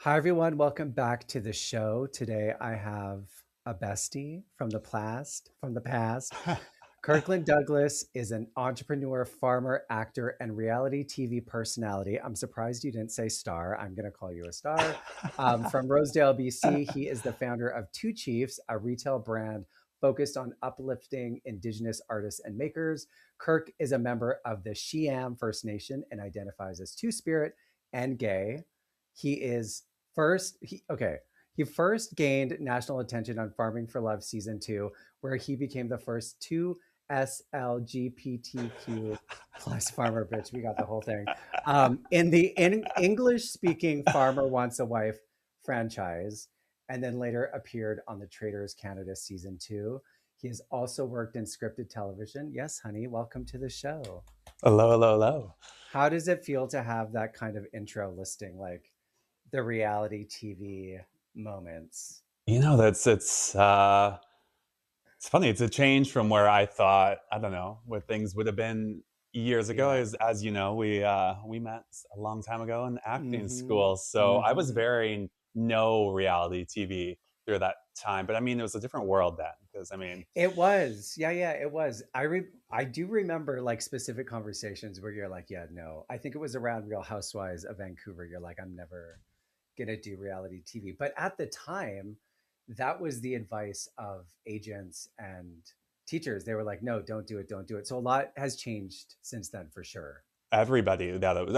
Hi, everyone. Welcome back to the show. Today I have a bestie from the past. Kirkland Douglas is an entrepreneur, farmer, actor, and reality TV personality. I'm surprised you didn't say star. I'm going to call you a star. From Rosedale, BC, he is the founder of Two Chiefs, a retail brand focused on uplifting Indigenous artists and makers. Kirk is a member of the Sheam First Nation and identifies as Two Spirit and gay. He is okay. He first gained national attention on Farming for Love season 2, where he became the first two SLGBTQ plus farmer bitch. We got the whole thing. In the English speaking Farmer Wants a Wife franchise, and then later appeared on the Traitors Canada season 2. He has also worked in scripted television. Yes, honey, welcome to the show. Hello, hello, hello. How does it feel to have that kind of intro listing, like the reality TV moments? That's it's funny. It's a change from where I thought, I don't know, where things would have been years ago. Yeah. As you know, we met a long time ago in acting Mm-hmm. school. So I was Mm-hmm. very no reality TV through that time. But I mean, it was a different world then because It was. Yeah, yeah, it was. I do remember like specific conversations where you're like, yeah, no. I think it was around Real Housewives of Vancouver. You're like, I'm never gonna do reality TV. But at the time, that was the advice of agents and teachers. They were like, no, don't do it, don't do it. So a lot has changed since then for sure. everybody that it was,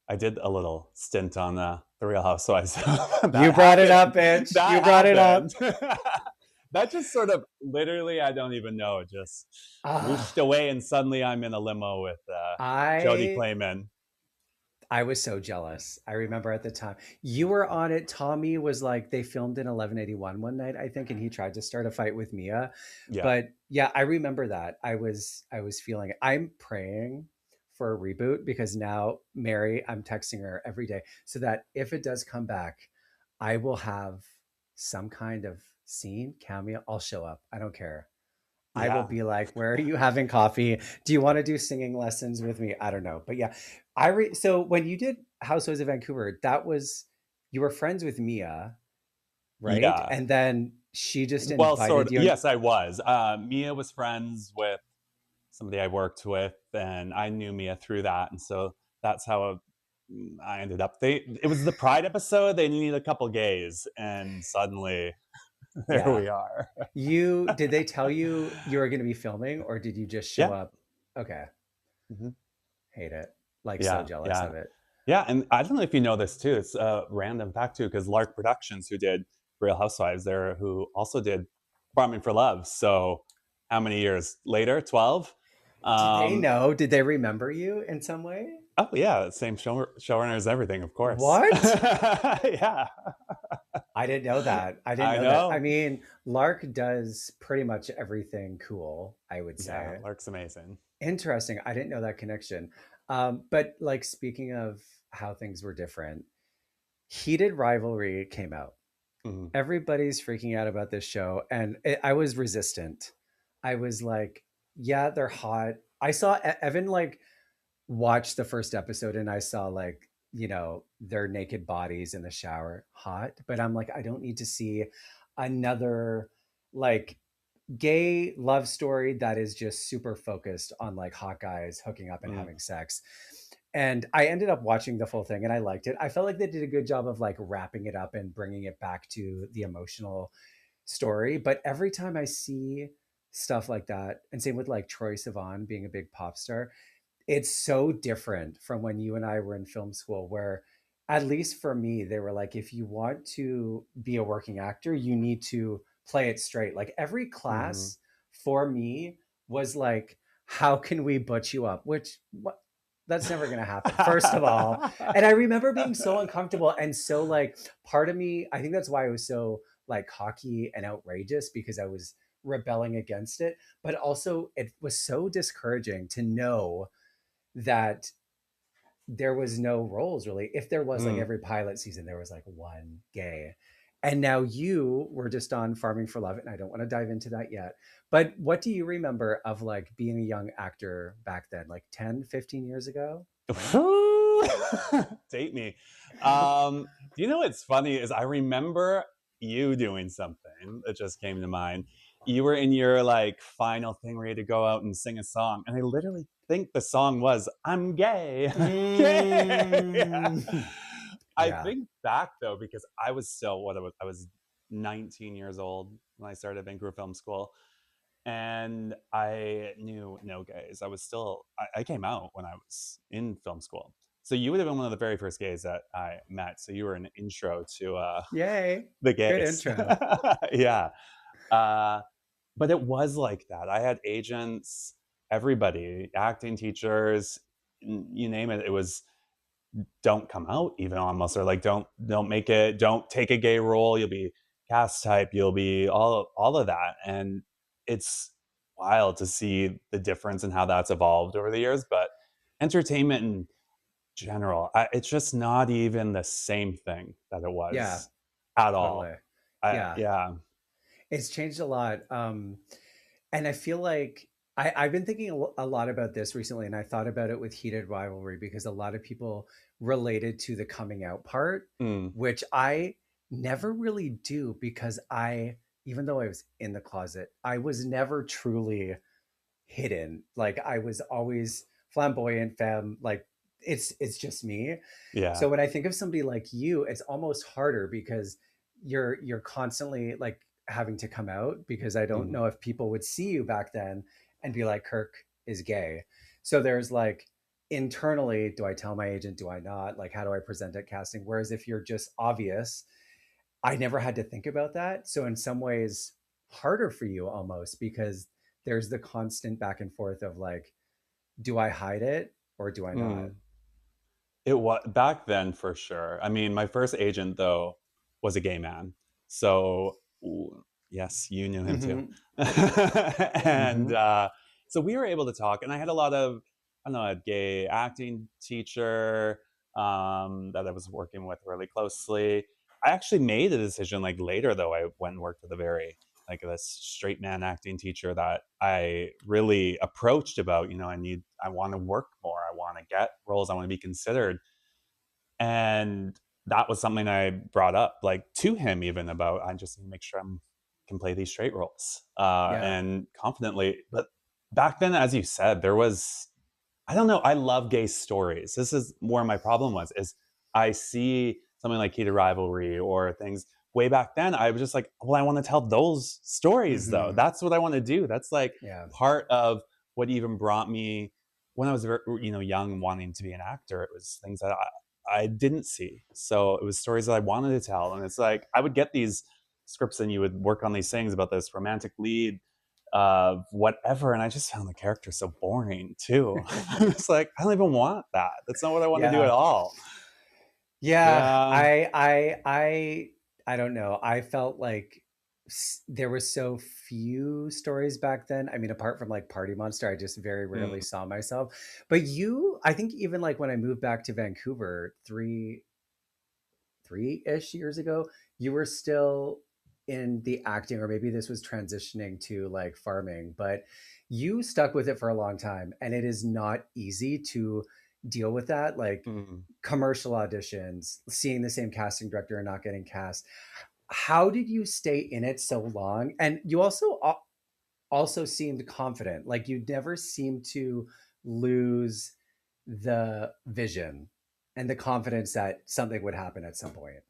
I did a little stint on the Real Housewives. You That brought it happened. up, bitch. You That brought it up. happened. That just sort of literally, I don't even know. It just whooshed Ah, away, and suddenly I'm in a limo with Jody I Clayman. I was so jealous. I remember at the time you were on it. Tommy was like, they filmed in 1181 one night, I think, and he tried to start a fight with Mia. Yeah, But yeah, I remember that. I was feeling it. I'm praying for a reboot because now Mary, I'm texting her every day so that if it does come back, I will have some kind of scene cameo. I'll show up. I don't care. I will yeah. be like, "Where are you having coffee? Do you want to do singing lessons with me?" I don't know, but yeah, so when you did Housewives of Vancouver, that was you were friends with Mia, right? Yeah. And then she just Well, sort invited of. you. Yes, I was. Mia was friends with somebody I worked with, and I knew Mia through that, and so that's how I ended up. It was the Pride episode. They needed a couple gays, and suddenly there Yeah, we are. you did they tell you you were going to be filming, or did you just show Yeah. up? Okay, Mhm. hate it. Like so Yeah, jealous yeah, of it. yeah. And I don't know if you know this too. It's a random fact too, because Lark Productions, who did Real Housewives, there, who also did Farming for Love. So how many years later? 12. Did they Um, know? Did they remember you in some way? oh yeah, same showrunners, everything, of course. What? Yeah, I didn't know that. I didn't I know that. I know. mean, Lark does pretty much everything cool, I would Yeah, say. Lark's amazing. Interesting. I didn't know that connection. But like speaking of how things were different, Heated Rivalry came out. Mhm. Everybody's freaking out about this show, and I was resistant. I was like, yeah, they're hot. I saw Evan like watched the first episode and I saw like, their naked bodies in the shower, hot. But I'm like, I don't need to see another like gay love story that is just super focused on like hot guys hooking up and Mm. having sex. And I ended up watching the full thing and I liked it. I felt like they did a good job of like wrapping it up and bringing it back to the emotional story. But every time I see stuff like that, and same with like Troye Sivan being a big pop star, it's so different from when you and I were in film school, where at least for me, they were like, if you want to be a working actor, you need to play it straight. Like every Mhm. class for me was like, how can we butch you up? Which what that's never gonna happen, first of all. And I remember being so uncomfortable and so like part of me, I think that's why I was so like cocky and outrageous because I was rebelling against it. But also it was so discouraging to know that there was no roles really. If there was like Mm. every pilot season, there was like one gay. And now you were just on Farming for Love, and I don't want to dive into that yet. But what do you remember of like being a young actor back then, like 10, 15 years ago? 20? Date me. you know what's funny is I remember you doing something that just came to mind. You were in your like final thing where you had to go out and sing a song, and I literally think the song was "I'm gay." Yeah. Mm. I Yeah. think back though because I was still what I was 19 years old when I started Vancouver Film School, and I knew no gays. I came out when I was in film school. So you would have been one of the very first gays that I met. So you were an intro to Yay. the Good gays. intro. Yeah. Uh, but it was like that. I had agents, everybody, acting teachers, you name it. It was don't come out even almost, or like don't make it, don't take a gay role. You'll be cast type. You'll be all of that, and it's wild to see the difference in how that's evolved over the years. But entertainment in general, it's just not even the same thing that it Yeah, was at all. totally. Yeah. Yeah. It's changed a lot. And I feel like I've been thinking a lot about this recently, and I thought about it with Heated Rivalry because a lot of people related to the coming out part, Mm, which I never really do because even though I was in the closet, I was never truly hidden. Like I was always flamboyant, femme. Like it's just me. yeah. So when I think of somebody like you, it's almost harder because you're constantly like having to come out because I don't Mm, know if people would see you back then and be like Kirk is gay. So there's like internally, do I tell my agent, do I not? Like how do I present at casting? Whereas if you're just obvious, I never had to think about that. So in some ways harder for you almost because there's the constant back and forth of like, do I hide it or do I not? mm. It was back then for sure. I mean, my first agent though was a gay man. So yes, you knew him too. Hmm. And Hmm. so we were able to talk, and I had a lot of I don't know, a gay acting teacher that I was working with really closely. I actually made a decision like later though. I went and worked with a very like this straight man acting teacher that I really approached about, I want to work more. I want to get roles. I want to be considered. And that was something I brought up like to him even about, I just need to make sure can play these straight roles Yeah. and confidently. But back then, as you said, there was, I don't know. I love gay stories. This is where my problem was. Is I see something like Heated Rivalry or things way back then. I was just like, well, I want to tell those stories though. Hmm. That's what I want to do. That's like Yeah. part of what even brought me when I was young, wanting to be an actor. It was things that I didn't see. So it was stories that I wanted to tell, and it's like I would get these scripts, and you would work on these things about this romantic lead whatever. And I just found the character so boring too. It's like, I don't even want that. That's not what I want to do at Yeah. all. Yeah. Yeah. I don't know. I felt like there were so few stories back then. I mean, apart from like Party Monster, I just very rarely Mm, saw myself. But I think even like when I moved back to Vancouver three-ish years ago, you were still in the acting, or maybe this was transitioning to like farming, but you stuck with it for a long time. And it is not easy to deal with that. Like mm. commercial auditions, seeing the same casting director and not getting cast. How did you stay in it so long? And you also seemed confident. Like you never seemed to lose the vision and the confidence that something would happen at some point.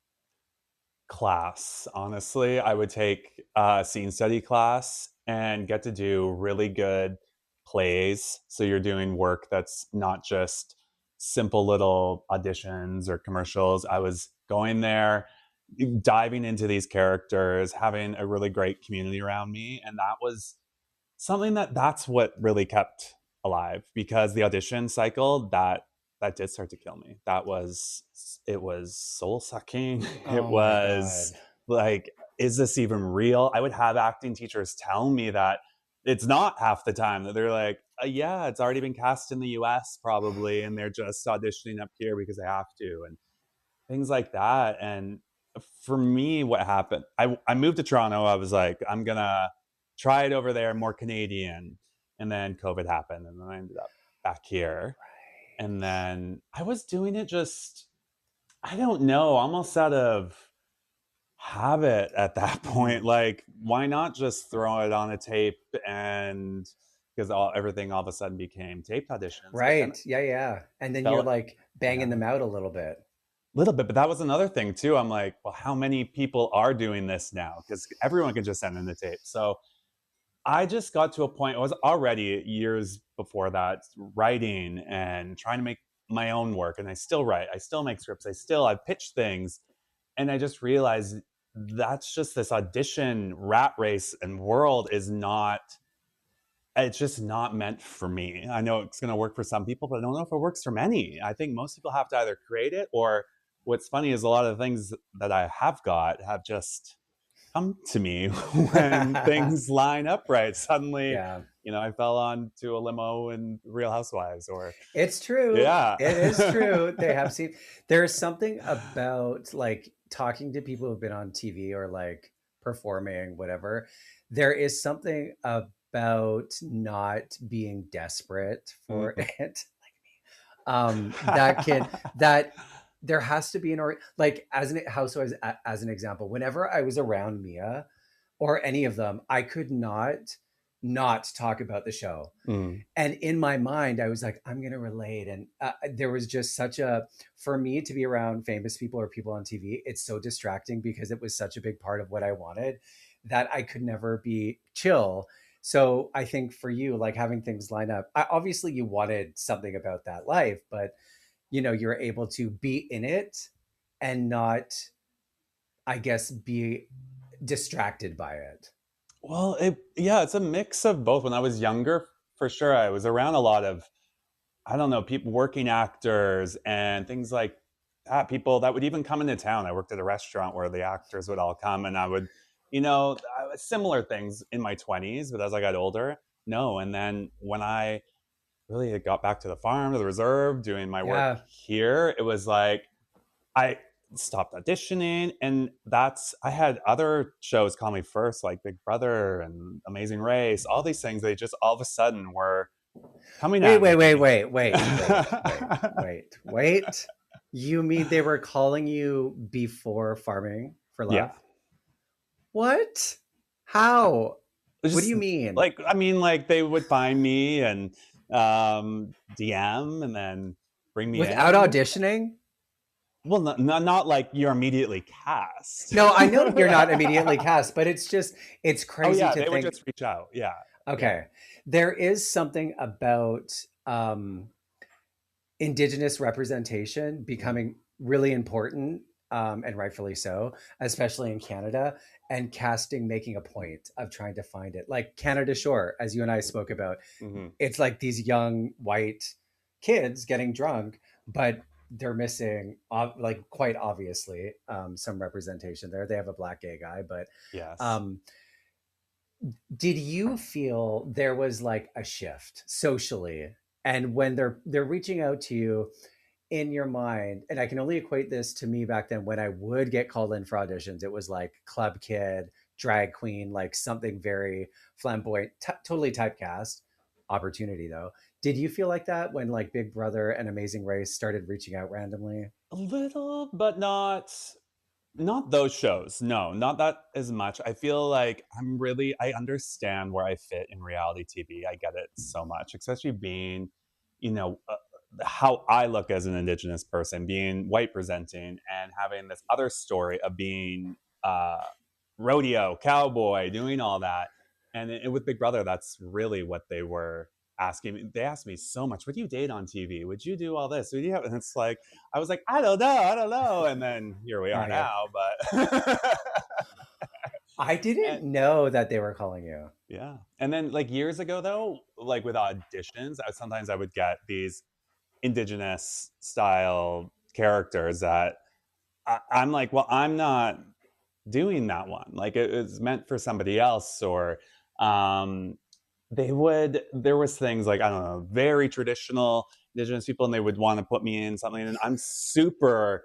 Class, honestly, I would take a scene study class and get to do really good plays. So you're doing work that's not just simple little auditions or commercials. I was going there, diving into these characters, having a really great community around me, and that was something that's what really kept alive, because the audition cycle, that did start to kill me. It was soul sucking. It Oh my was God. like, is this even real? I would have acting teachers tell me that it's not half the time, that they're like, yeah, it's already been cast in the US probably, and they're just auditioning up here because they have to. And things like that. And for me, what happened, I moved to Toronto. I was like, I'm gonna try it over there, more Canadian. And then COVID happened, and then I ended up back here. And Right. then I was doing it just I don't know, almost out of habit at that Mm. point. Like, why not just throw it on a tape and because everything all of a sudden became taped auditions, but then Right. Yeah, yeah. And then you're felt like banging yeah. them out a little bit. Little bit, but that was another thing too. I'm like, well, how many people are doing this now? Because everyone can just send in the tape. So I just got to a point, I was already years before that writing and trying to make my own work. And I still write, I still make scripts, I pitch things. And I just realized that's just this audition rat race and world is not, it's just not meant for me. I know it's going to work for some people, but I don't know if it works for many. I think most people have to either create it or what's funny is a lot of the things that I have got have just come to me when things line up right. Suddenly, Yeah. I fell onto a limo in Real Housewives or It's true. yeah. It is true. They have seen there's something about like talking to people who've been on TV or like performing, whatever. There is something about not being desperate for Mhm. it. That can that there has to be an or like as an housewives as an example. Whenever I was around Mia or any of them, I could not talk about the show, Mm. and in my mind I was like, I'm going to relate. And there was just such a, for me to be around famous people or people on TV, it's so distracting because it was such a big part of what I wanted that I could never be chill. So I think for you, like having things line up, obviously you wanted something about that life, but you're able to be in it and not, I guess, be distracted by it. Well, yeah, it's a mix of both. When I was younger, for sure, I was around a lot of, I don't know, people, working actors and things like that. People that would even come into town. I worked at a restaurant where the actors would all come, and I would, similar things in my 20s. But as I got older, no. And then when I really got back to the farm, to the reserve, doing my work Yeah. here, it was like I stopped auditioning, and I had other shows call me first, like Big Brother and Amazing Race, all these things. They just all of a sudden were coming Wait, at wait, wait, me. wait, wait, wait, wait, wait, wait. You mean they were calling you before Farming for Yeah, Love? What? How? it's What do just you mean? like, I mean, like they would find me and DM and then bring me Without in. auditioning? Well, not like you're immediately cast. No, I know you're not immediately cast, but it's Oh crazy yeah, to they would think. just reach out. Yeah, yeah. Okay, there is something about um, Indigenous representation Mhm. becoming really important, and rightfully so, especially in Canada, and casting making a point of trying to find it. Like Canada Shore, as you and I spoke about, Mhm. it's like these young white kids getting drunk, but they're missing, like quite obviously, some representation there. They have a black gay guy, but Yes. um, did you feel there was like a shift socially? And when they're reaching out to you in your mind, and I can only equate this to me back then when I would get called in for auditions, it was like club kid, drag queen, like something very flamboyant, totally typecast opportunity though. Did you feel like that when like Big Brother and Amazing Race started reaching out randomly? A little, but not those shows. No, not that as much. I feel like I understand where I fit in reality TV. I get it so much, especially being, you know, uh, how I look as an Indigenous person, being white presenting and having this other story of being uh, rodeo, cowboy, doing all that. And with Big Brother, that's really what they were asking me. They asked me so much, would you date on TV? Would you do all this? Would you have, and it's like, I was like, I don't know. And then here we are Not yet. now. But I didn't and know that they were calling you. yeah. And then like years ago though, like with auditions, sometimes I would get these indigenous style characters that I'm like, well, I'm not doing that one. Like it's meant for somebody else. Or um there was things like, I don't know, very traditional indigenous people, and they would want to put me in something, and I'm super,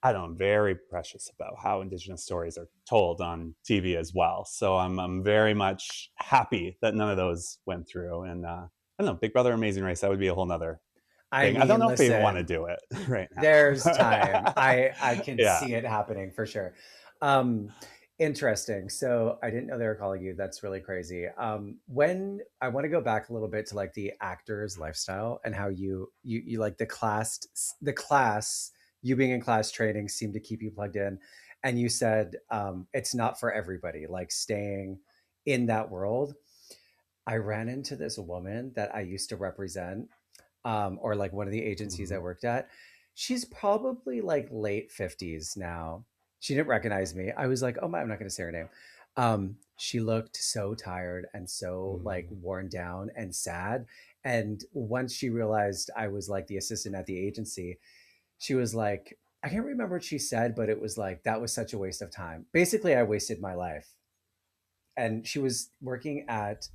I don't know, very precious about how Indigenous stories are told on TV as well. So I'm very much happy that none of those went through. And I don't know, Big Brother, Amazing Race, that would be a whole nother. I thing. I don't mean, know if they want to listen, do it right there's time. now. I can Yeah. see it happening for sure. Um, Interesting. So I didn't know they were calling you. That's really crazy. When I want to go back a little bit to like the actor's lifestyle and how you like the class you being in class training seemed to keep you plugged in, and you said it's not for everybody. Like staying in that world. I ran into this woman that I used to represent, or like one of the agencies I Mhm. worked at. She's probably like late 50s now. She didn't recognize me. I was like, oh my, I'm not going to say her name. She looked so tired and so like Mm. worn down and sad. And once she realized I was like the assistant at the agency, she was like, I can't remember what she said, but it was like, that was such a waste of time. Basically, I wasted my life. And she was working at,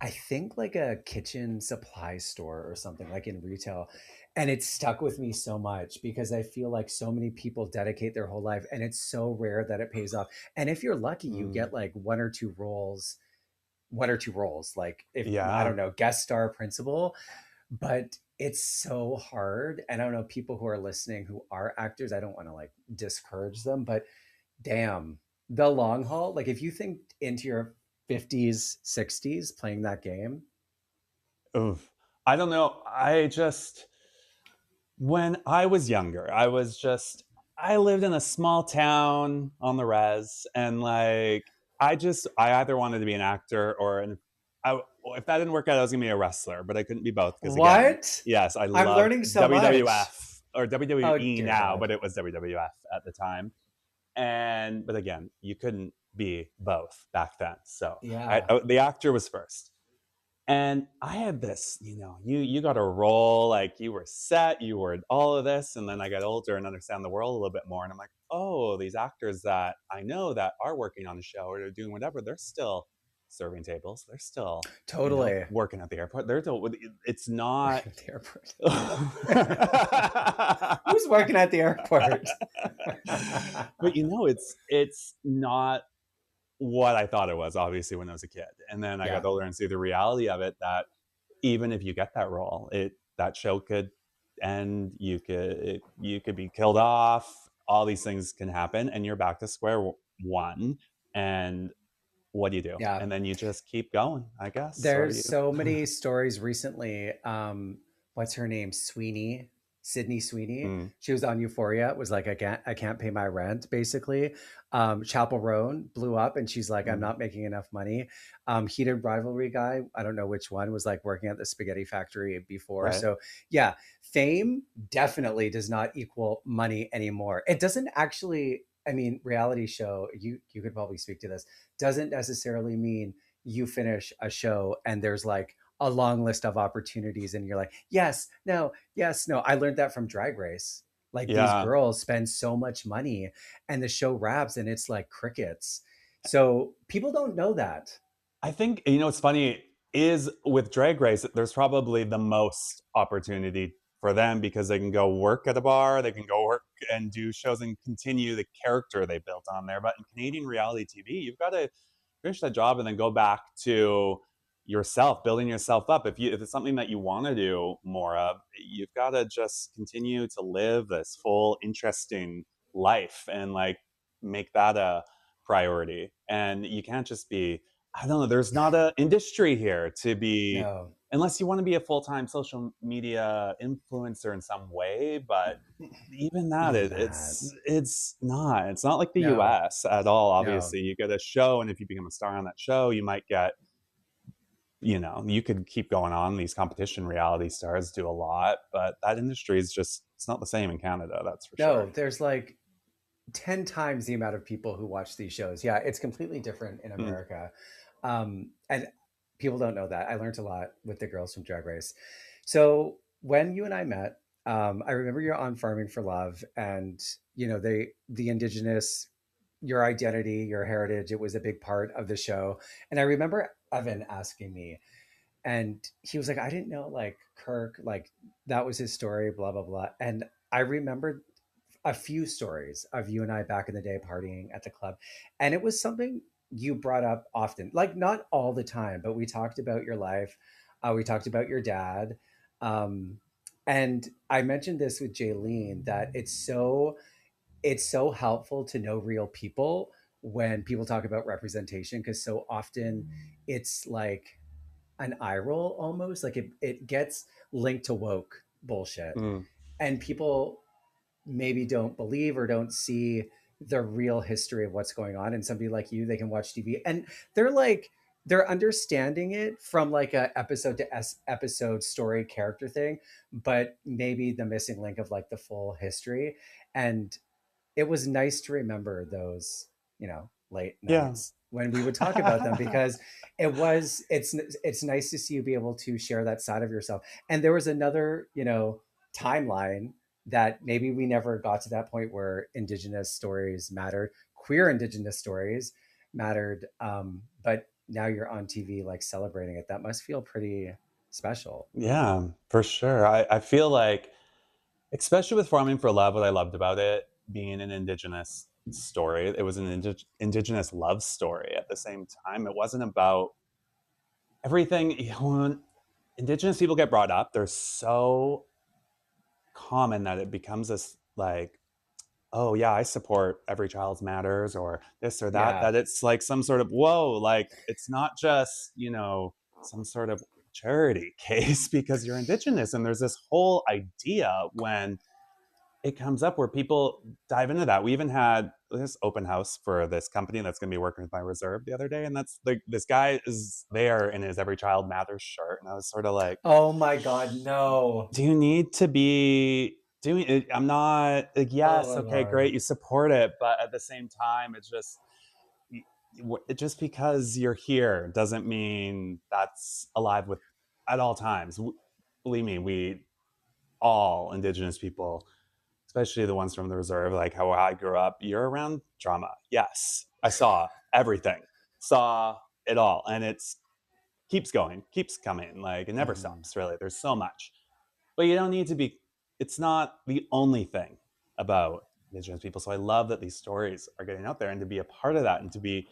I think, like a kitchen supply store or something, like in retail. And it stuck with me so much because I feel like so many people dedicate their whole life and it's so rare that it pays off. And if you're lucky, you Mm. get like one or two roles, like if I Yeah. don't know, guest star principal, but it's so hard. And I don't know, people who are listening who are actors, I don't want to like discourage them, but damn, the long haul, like if you think into your 50s, 60s playing that game. Oof. I don't know. When I was younger, I lived in a small town on the res, and like, I either wanted to be an actor or if that didn't work out, I was gonna be a wrestler, but I couldn't be both because again, What? yes, I I'm loved learning so much. WWF or Oh WWE dear now, God. but it was WWF at the time. But again, you couldn't be both back then. So Yeah. the actor was first. And I had this, you got a role, like you were set, you were all of this, and then I got older and understand the world a little bit more, and I'm like, oh, these actors that I know that are working on a show or they're doing whatever, they're still serving tables, they're still, Totally. working at the airport. They're still, it's not. Working at the airport. But Who's working at the airport? it's not what I thought it was, obviously, when I was a kid. And then I got Yeah, older and see the reality of it that even if you get that role, that show could end, you could be killed off, all these things can happen, and you're back to square one. And what do you do? yeah. And then you just keep going, I guess, or There's you. so many stories recently. What's her name? Sweeney, Sydney Sweeney. Mm, She was on Euphoria. Was like, I can't pay my rent. Basically, Chapel Roan blew up, and she's like, I'm mm, not making enough money. Heated Rivalry guy. I don't know which one was like working at the spaghetti factory before. right. So yeah, fame definitely does not equal money anymore. It doesn't actually. I mean, reality show. You could probably speak to this. Doesn't necessarily mean you finish a show and there's like a long list of opportunities and you're like, yes, no, yes, no. I learned that from Drag Race. Like these Yeah. girls spend so much money and the show wraps and it's like crickets. So people don't know that. I think what's funny is with Drag Race, there's probably the most opportunity for them because they can go work at a bar, they can go work and do shows and continue the character they built on there. But in Canadian reality TV, you've got to finish that job and then go back to yourself, building yourself up. If it's something that you want to do more of, you've got to just continue to live this full, interesting life and like make that a priority. And you can't just be, I don't know, there's not a industry here to be, No, unless you want to be a full-time social media influencer in some way, but even that, even that. it's not like the No, US at all. no. Obviously, you get a show, and if you become a star on that show, you might get, you could keep going on. These competition reality stars do a lot, but that industry is just, it's not the same in Canada, that's for sure. No, there's like 10 times the amount of people who watch these shows. Yeah, it's completely different in Mm, America. And people don't know that. I learned a lot with the girls from Drag Race. So when you and I met, I remember you're on Farming for Love and the Indigenous, your identity, your heritage, it was a big part of the show. And I remember Evan asking me, and he was like, I didn't know like Kirk, like that was his story, blah, blah, blah. And I remembered a few stories of you and I back in the day partying at the club. And it was something you brought up often, like not all the time, but we talked about your life. We talked about your dad. Um, And I mentioned this with Jaylene that it's so helpful to know real people when people talk about representation, because so often it's like an eye roll almost, like it gets linked to woke bullshit, Mm, and people maybe don't believe or don't see the real history of what's going on. And somebody like you, they can watch TV and they're like, they're understanding it from like a episode to episode story character thing, but maybe the missing link of like the full history. And it was nice to remember those, late yeah. nights when we would talk about them, because it's nice to see you be able to share that side of yourself. And there was another, timeline that maybe we never got to that point where Indigenous stories mattered, queer Indigenous stories mattered. But now you're on TV, like celebrating it. That must feel pretty special. Yeah, for sure. I feel like, especially with Farming for Love, what I loved about it being an Indigenous story, it was an Indigenous love story at the same time. It wasn't about everything. When Indigenous people get brought up, they're so common that it becomes this like, oh yeah, I support Every Child's Matters or this or that, Yeah. that it's like some sort of, whoa, like it's not just, some sort of charity case because you're Indigenous. And there's this whole idea when it comes up where people dive into that. We even had this open house for this company that's going to be working with my reserve the other day. And that's like, this guy is there in his Every Child Matters shirt. And I was sort of like, Oh my God, no. do you need to be doing it? I'm not like, Oh yes, my okay, Lord. great, you support it, but at the same time, it's just just because you're here doesn't mean that's alive with at all times. Believe me, we all Indigenous people, especially the ones from the reserve, like how I grew up, you're around drama. Yes, I saw everything, saw it all, and it's keeps going, keeps coming. Like it never Mhm. stops. Really, there's so much. But you don't need to be, it's not the only thing about Indigenous people. So I love that these stories are getting out there and to be a part of that and to be,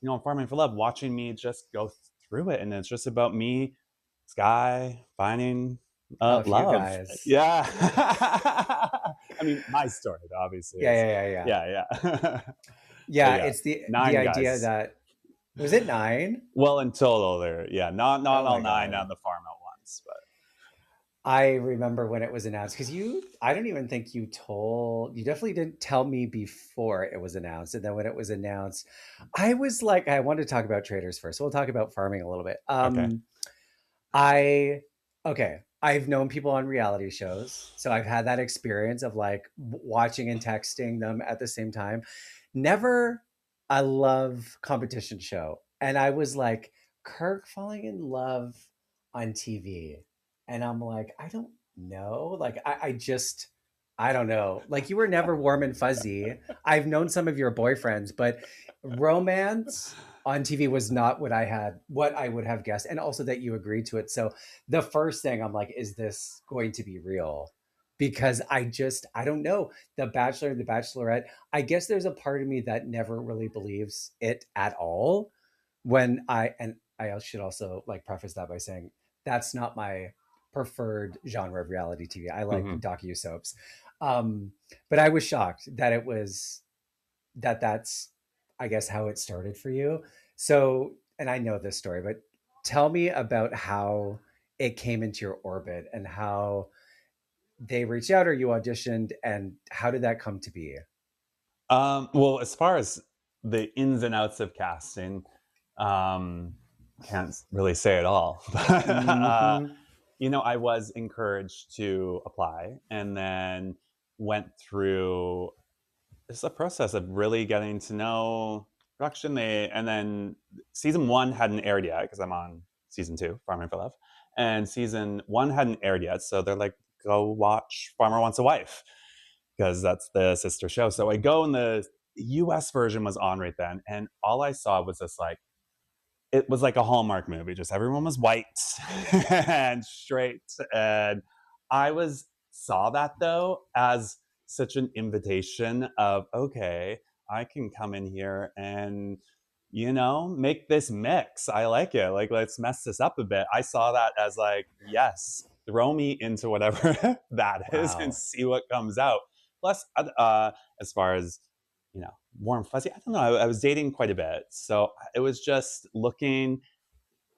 on Farming for Love, watching me just go through it. And it's just about me, Sky, finding A few love. guys. Yeah. I mean, my story, obviously, Yeah, is, yeah, yeah, yeah. yeah, yeah. But Yeah, yeah, it's the nine idea guys. that, was it 9? Well, in total, there, yeah, not Oh all my nine God. on the farm at once, but I remember when it was announced, because I don't even think you definitely didn't tell me before it was announced. And then when it was announced, I was like, I want to talk about Traitors first. So we'll talk about farming a little bit. okay. I okay. I've known people on reality shows, so I've had that experience of like watching and texting them at the same time. Never a love competition show, and I was like, Kirk falling in love on TV, and I'm like, I don't know, like I don't know. Like, you were never warm and fuzzy. I've known some of your boyfriends, but romance on TV was not what I would have guessed, and also that you agreed to it. So the first thing I'm like, is this going to be real? Because I don't know. The Bachelor, the Bachelorette, I guess there's a part of me that never really believes it at all. And I should also like preface that by saying that's not my preferred genre of reality TV. I like Hmm. docu soaps. Um, but I was shocked that that's I guess how it started for you. So, and I know this story, but tell me about how it came into your orbit and how they reached out or you auditioned, and how did that come to be? Well, as far as the ins and outs of casting, um, can't really say it all. But, Hmm. I was encouraged to apply and then went through it's a process of really getting to know production. And then season one hadn't aired yet because I'm on season two, Farming for Love, and season one hadn't aired yet. So they're like, go watch Farmer Wants a Wife because that's the sister show. So I go and the US version was on right then. And all I saw was this like, it was like a Hallmark movie. Just everyone was white and straight. And saw that though as such an invitation of, okay, I can come in here and, make this mix. I like it. Like, let's mess this up a bit. I saw that as like, yes. throw me into whatever that is and Wow. see what comes out. Plus, as far as warm fuzzy, I don't know. I was dating quite a bit, so it was just looking.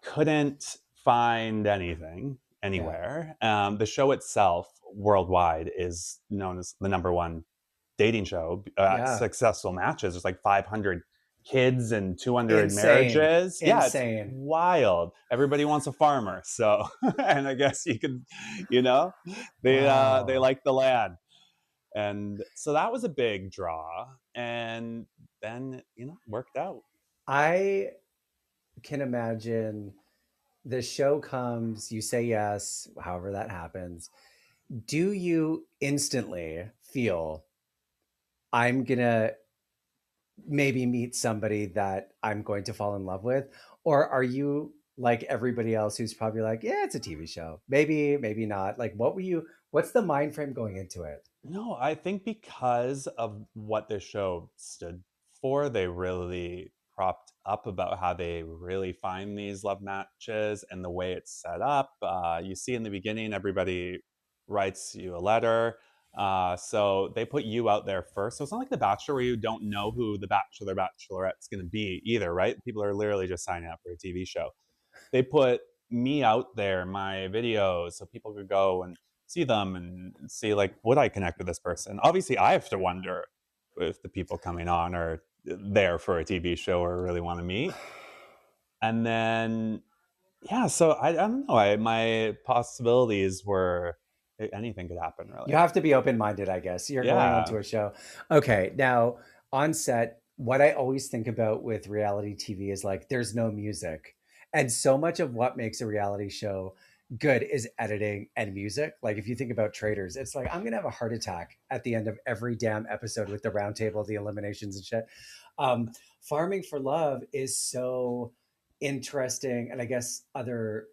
Couldn't find anything Yeah. anywhere. The show itself worldwide is known as the number one dating show. Yeah. Successful matches. There's like 500 kids and 200 Insane. marriages. Yeah, it's Insane. wild. Everybody wants a farmer. So, and I guess you could, you know, they Wow. like the land, and so that was a big draw. And then worked out. I can imagine the show comes, you say yes, however that happens. Do you instantly feel I'm gonna maybe meet somebody that I'm going to fall in love with? Or are you like everybody else who's probably like, yeah, it's a TV show. Maybe, maybe not. Like what's the mind frame going into it? No, I think because of what this show stood for, they really propped up about how they really find these love matches and the way it's set up. You see in the beginning, everybody writes you a letter. So they put you out there first. So it's not like The Bachelor where you don't know who the Bachelor, Bachelorette's going to be either, right? People are literally just signing up for a TV show. They put me out there, my videos, so people could go and see them and see, like, would I connect with this person? Obviously, I have to wonder if the people coming on are there for a TV show or really want to meet. And then, yeah, so I don't know. My possibilities were anything could happen, You really. have to be open-minded, I guess. You're going onto Yeah. a show. Okay, now on set, what I always think about with reality TV is like there's no music. And so much of what makes a reality show good is editing and music. Like if you think about Traitors, it's like I'm gonna have a heart attack at the end of every damn episode with the round table, the eliminations and shit. Farming for Love is so interesting, and I guess other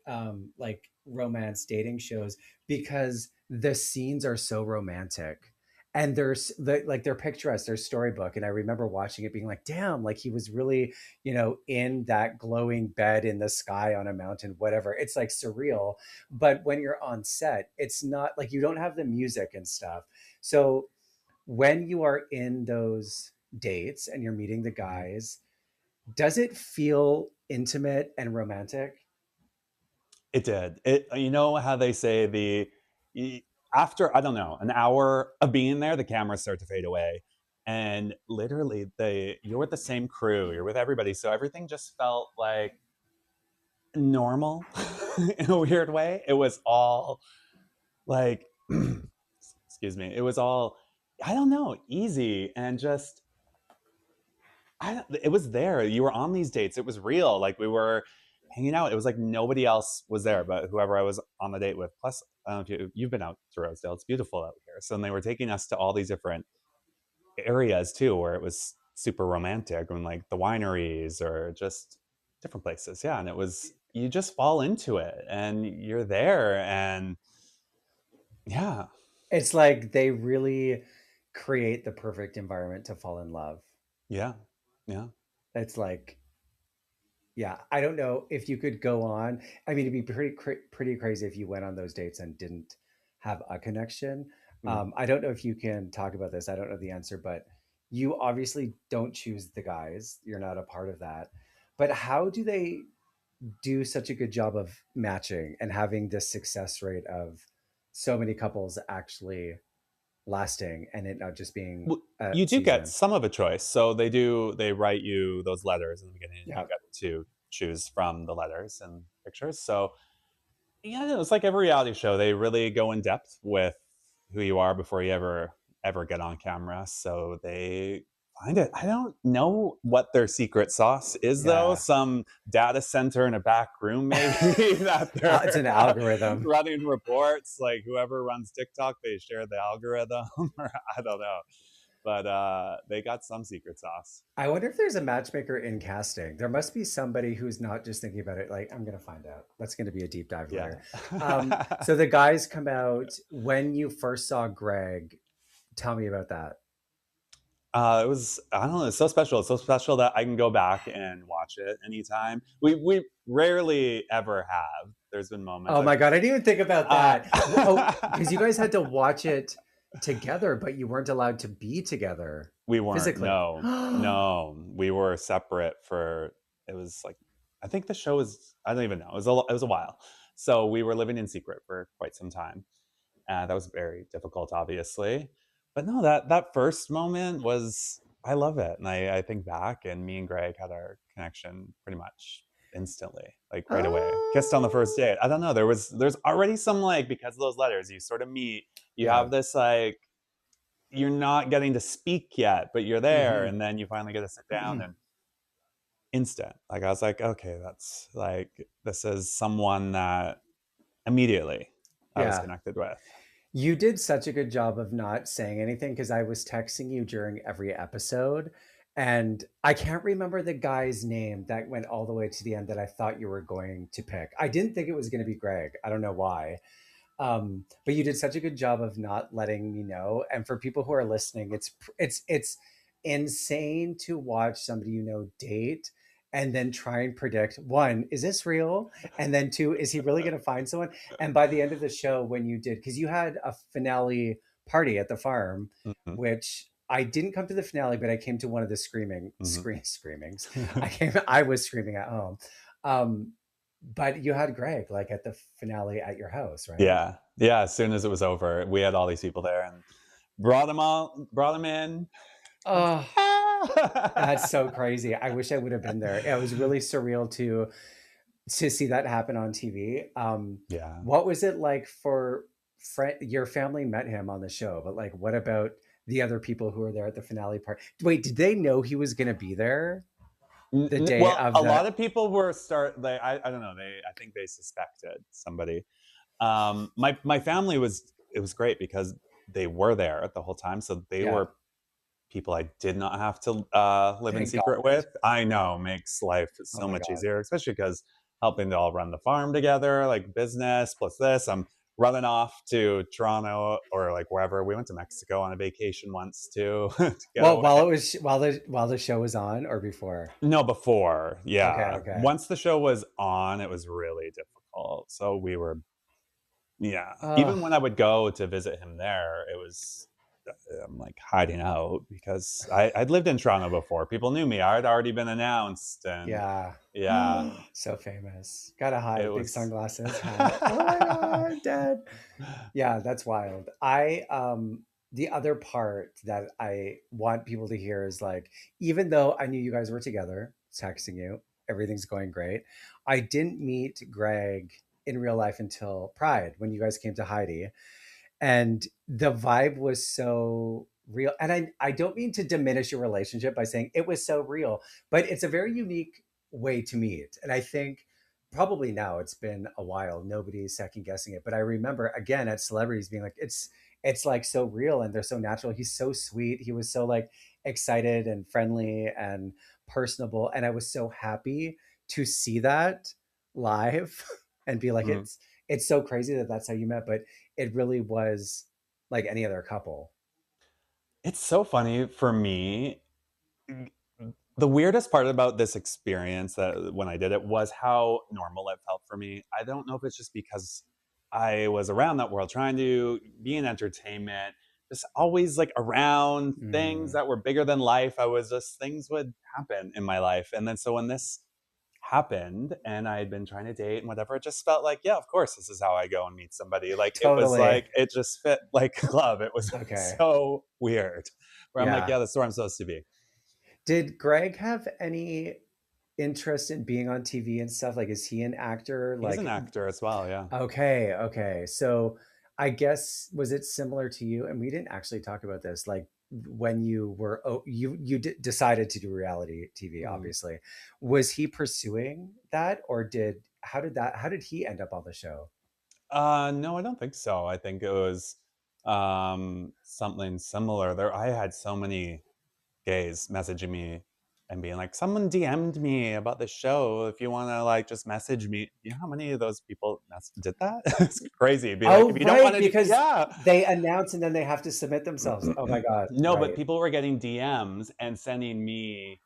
like romance dating shows because the scenes are so romantic and like they're picturesque, they're storybook. And I remember watching it being like, damn, like he was really, in that glowing bed in the sky on a mountain, whatever. It's like surreal. But when you're on set, it's not like you don't have the music and stuff. So when you are in those dates and you're meeting the Mhm. guys, does it feel intimate and romantic? It did. You know how they say y- after, I don't know, an hour of being there, the cameras start to fade away, and literally you're with the same crew, you're with everybody, so everything just felt like normal in a weird way. It was all like, excuse me, it was all, I don't know, easy and just it was there. You were on these dates. It was real. Like we were hanging out. It was like nobody else was there, but whoever I was on the date with. Plus, I don't know if you've been out to Rosedale. It's beautiful out here. So they were taking us to all these different areas too, where it was super romantic, and like the wineries or just different places. Yeah, and it was, you just fall into it, and you're there, and yeah, It's like they really create the perfect environment to fall in love. yeah, yeah. It's like, yeah, I don't know if you could go on. I mean, it'd be pretty crazy if you went on those dates and didn't have a connection. Mm. I don't know if you can talk about this. I don't know the answer, but you obviously don't choose the guys. You're not a part of that. But how do they do such a good job of matching and having this success rate of so many couples actually lasting and it not just being Well, a you do get season? some of a choice. So they write you those letters in the beginning, and you Yeah. get to choose from the letters and pictures. So yeah, it's like every reality show. They really go in depth with who you are before you ever get on camera. So they find it. I don't know what their secret sauce is though. Yeah. Some data center in a back room maybe that It's they're an algorithm. running reports. Like whoever runs TikTok, they share the algorithm, or I don't know. But they got some secret sauce. I wonder if there's a matchmaker in casting. There must be somebody who's not just thinking about it like, I'm going to find out. That's going to be a deep dive Yeah. later. So the guys come out. When you first saw Greg, tell me about that. It was, I don't know, it's so special. It's so special that I can go back and watch it anytime. We rarely ever have. There's been moments Oh my god, I didn't even think about uh, that. Oh, because you guys had to watch it together, but you weren't allowed to be together we weren't. physically. No, no, we were separate for. It was like, I think the show was. I don't even know. It was a while. So we were living in secret for quite some time. That was very difficult, obviously. But no, that first moment was. I love it, and I think back, and me and Greg had our connection pretty much instantly, like right away. Kissed on the first Oh, date. I don't know. There's already some, like, because of those letters, you sort of meet. You yeah. have this, like, you're not getting to speak yet, but you're there, Hmm. and then you finally get to sit down and instant. Like, I was like, okay, that's like, this is someone that immediately I was Yeah. connected with. You did such a good job of not saying anything because I was texting you during every episode. And I can't remember the guy's name that went all the way to the end that I thought you were going to pick. I didn't think it was going to be Greg. I don't know why. But you did such a good job of not letting me know. And for people who are listening, it's insane to watch somebody you know date and then try and predict, one, is this real? And then two, is he really going to find someone? And by the end of the show, when you did, because you had a finale party at the farm, Mhm, which I didn't come to the finale, but I came to one of the mhm. screamings. I was screaming at home. Um, but you had Greg like at the finale at your house, right? Yeah, yeah. As soon as it was over, we had all these people there and brought them in. I was Oh, like, ah! that's so crazy. I wish I would have been there. It was really surreal to see that happen on TV. Yeah. What was it like for your family met him on the show, but like, what about the other people who were there at the finale part? Wait, did they know he was going to be there the day Well, of a the? lot of people were I don't know. I think they suspected somebody. My family was, it was great because they were there the whole time, so they Yeah. were people I did not have to live in Thank secret God. with. I know, makes life Oh so my much God. easier, especially because helping to all run the farm together, like business plus this. I'm running off to Toronto or like wherever. We went to Mexico on a vacation once too to Well, go. while the show was on or before. No, before, Okay. yeah. Okay. Once the show was on, it was really difficult. So we were, yeah. Oh, Even when I would go to visit him there, it was, I'm like hiding out because I'd lived in Toronto before. People knew me. I'd already been announced, and yeah. yeah, So famous. Gotta it hide. Big was. sunglasses, hat. Oh my God, Dad. Yeah, that's wild. The other part that I want people to hear is like, even though I knew you guys were together, texting you, everything's going great. I didn't meet Greg in real life until Pride when you guys came to Heidi. And the vibe was so real. And I don't mean to diminish your relationship by saying it was so real, but it's a very unique way to meet. And I think probably now it's been a while, nobody's second guessing it, but I remember again at celebrities being like, it's like so real and they're so natural. He's so sweet, he was so like excited and friendly and personable, and I was so happy to see that live and be like, Mhm. it's so crazy that that's how you met, but it really was like any other couple. It's so funny for me. Mm, the weirdest part about this experience, that when I did it, was how normal it felt for me. I don't know if it's just because I was around that world trying to be in entertainment, just always like around things Mm, that were bigger than life. I was just, things would happen in my life. And then so when this happened and I had been trying to date and whatever, it just felt like, yeah, of course, this is how I go and meet somebody. Like, it was totally. like, it just fit like a glove. It was Okay. so weird. Where I'm like, Yeah. yeah, that's where I'm supposed to be. Did Greg have any interest in being on TV and stuff? Like, is he an actor? He's an Like, actor as well, yeah. okay, okay. So I guess was it similar to you? And we didn't actually talk about this. Like when you were, oh, decided to do reality TV. Mhm. Obviously, was he pursuing that, or how did he end up on the show? No, I don't think so. I think it was something similar. There, I had so many gays messaging me and being like, "Someone DM'd me about the show. If you want to, like, just message me." You know how many of those people did that? It's crazy. It'd be like, Oh, if you don't want right, to, because yeah. they announce and then they have to submit themselves. Oh my God, No, but right. people were getting DMs and sending me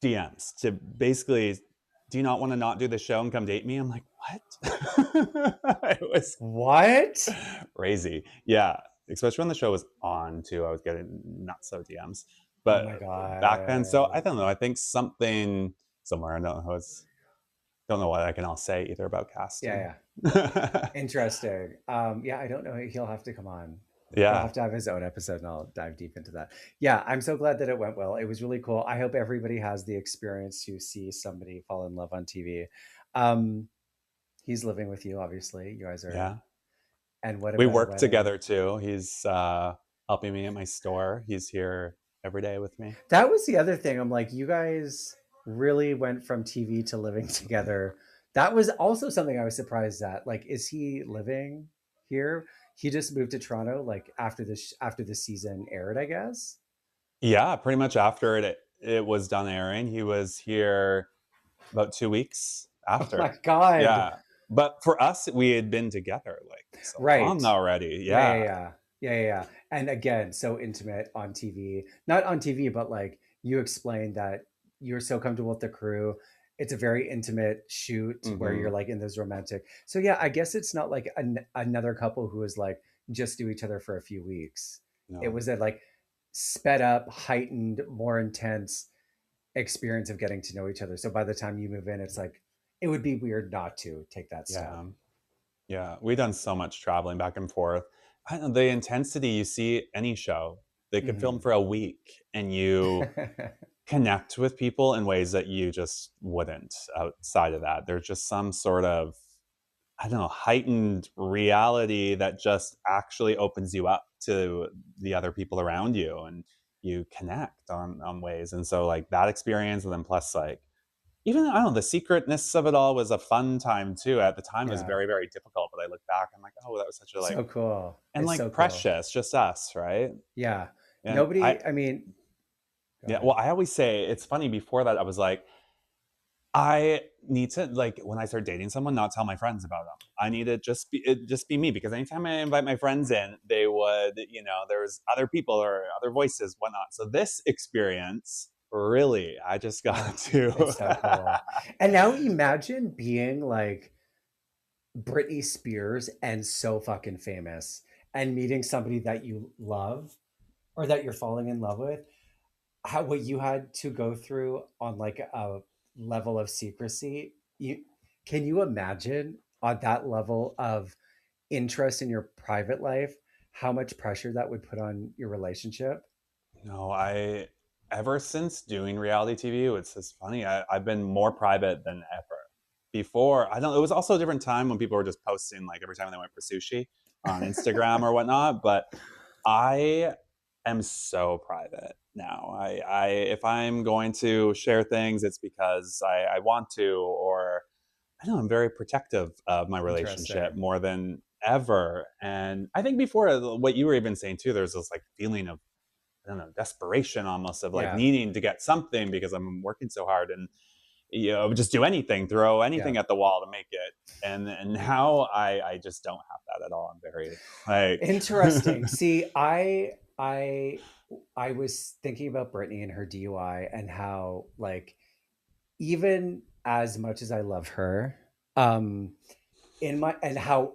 DMs to basically. do you not want to not do the show and come date me? I'm like, what? It was What? crazy. Yeah. Especially when the show was on too. I was getting not so DMs. Oh But my back then, so I God. don't know. I think something somewhere, I don't know, it's don't know what I can all say either about Yeah, casting. yeah. Interesting. Yeah, I don't know. He'll have to come on. He'll Yeah. have to have his own episode and I'll dive deep into that. Yeah, I'm so glad that it went well. It was really cool. I hope everybody has the experience to see somebody fall in love on TV. Um, he's living with you, obviously. You guys are, Yeah. and what We about a work wedding? together too. He's helping me at my store. He's here every day with me. That was the other thing. I'm like, you guys really went from TV to living together. That was also something I was surprised at. Like, is he living here? He just moved to Toronto, like after the season aired, I guess. Yeah, pretty much after it was done airing, he was here about 2 weeks Oh my after. god! Yeah. But for us, we had been together like so Right. long already. Yeah, yeah, Yeah. yeah. Yeah, yeah, yeah. And again, so intimate on TV. Not on TV, but like you explained that you're so comfortable with the crew. It's a very intimate shoot where you're Hmm. like in those romantic. So yeah, I guess it's not like another couple who is like just knew each other for a few weeks. It No. was a like sped up, heightened, more intense experience of getting to know each other. So by the time you move in, it's like it would be weird not to take that step. Yeah. Yeah. We've done so much traveling back and forth. I don't know, the intensity you see any show, they could film Hmm. for a week and you connect with people in ways that you just wouldn't outside of that. There's just some sort of, I don't know, heightened reality that just actually opens you up to the other people around you and you connect on ways. And so like that experience and then plus like even I don't know, the secretness of it all was a fun time too. At the time it was Yeah. very, very difficult. But I look back, I'm like, oh, that was such a like So cool. and It's so like cool. precious, just us, right? Yeah. And I Nobody, I mean, go yeah, well, ahead. I always say it's funny before that I was like, I need to like when I start dating someone, not tell my friends about them. I need to just be me because anytime I invite my friends in, they would, there's other people or other voices, whatnot. So this experience, really, I just got Oh, it's so to. cool. And now imagine being like Britney Spears and so fucking famous and meeting somebody that you love or that you're falling in love with. How what you had to go through on like a level of secrecy. Can you imagine on that level of interest in your private life, how much pressure that would put on your relationship? No, I ever since doing reality TV, it's just funny. I've been more private than ever. Before, I don't. It was also a different time when people were just posting like every time they went for sushi on Instagram or whatnot. But I am so private now. I if I'm going to share things, it's because I want to, or I know I'm very protective of my relationship Interesting. more than ever. And I think before what you were even saying too, there's this like feeling of I don't know, desperation almost of like Yeah. needing to get something because I'm working so hard and just do anything, throw Yeah. anything at the wall to make it. And now I just don't have that at all. I'm very like Interesting. See, I was thinking about Brittany and her DUI and how like even as much as I love her, um in my and how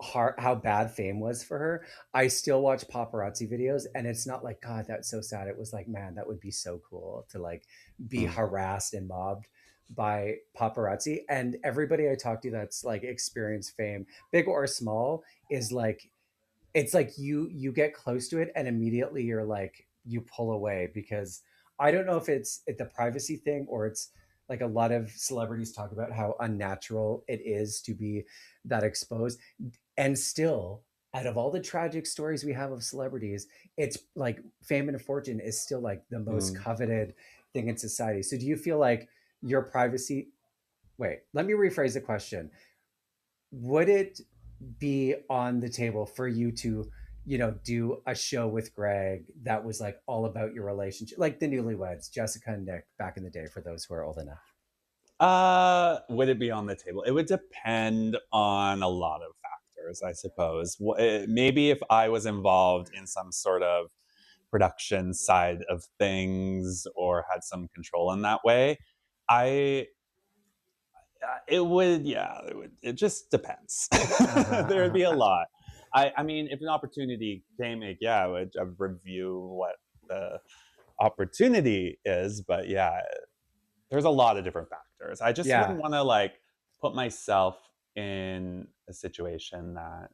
bad fame was for her, I still watch paparazzi videos and it's not like god that's so sad. It was like man, that would be so cool to like be mm, harassed and mobbed by paparazzi. And everybody I talk to that's like experienced fame, big or small, is like it's like you get close to it and immediately you're like you pull away because I don't know if it's the privacy thing or it's like a lot of celebrities talk about how unnatural it is to be that exposed. And still, out of all the tragic stories we have of celebrities, it's like fame and fortune is still like the most mm. coveted thing in society. So do you feel like your privacy, wait, let me rephrase the question. Would it be on the table for you to, do a show with Greg that was like all about your relationship, like the Newlyweds, Jessica and Nick back in the day, for those who are old enough? Would it be on the table? It would depend on a lot of factors, I suppose. Maybe if I was involved in some sort of production side of things or had some control in that way, I It would, yeah, it would. It just depends. Uh-huh, There would be a uh-huh. lot. I mean, if an opportunity came, like, yeah, I would review what the opportunity is, but yeah, there's a lot of different factors. I just wouldn't Yeah, want to like put myself in a situation that,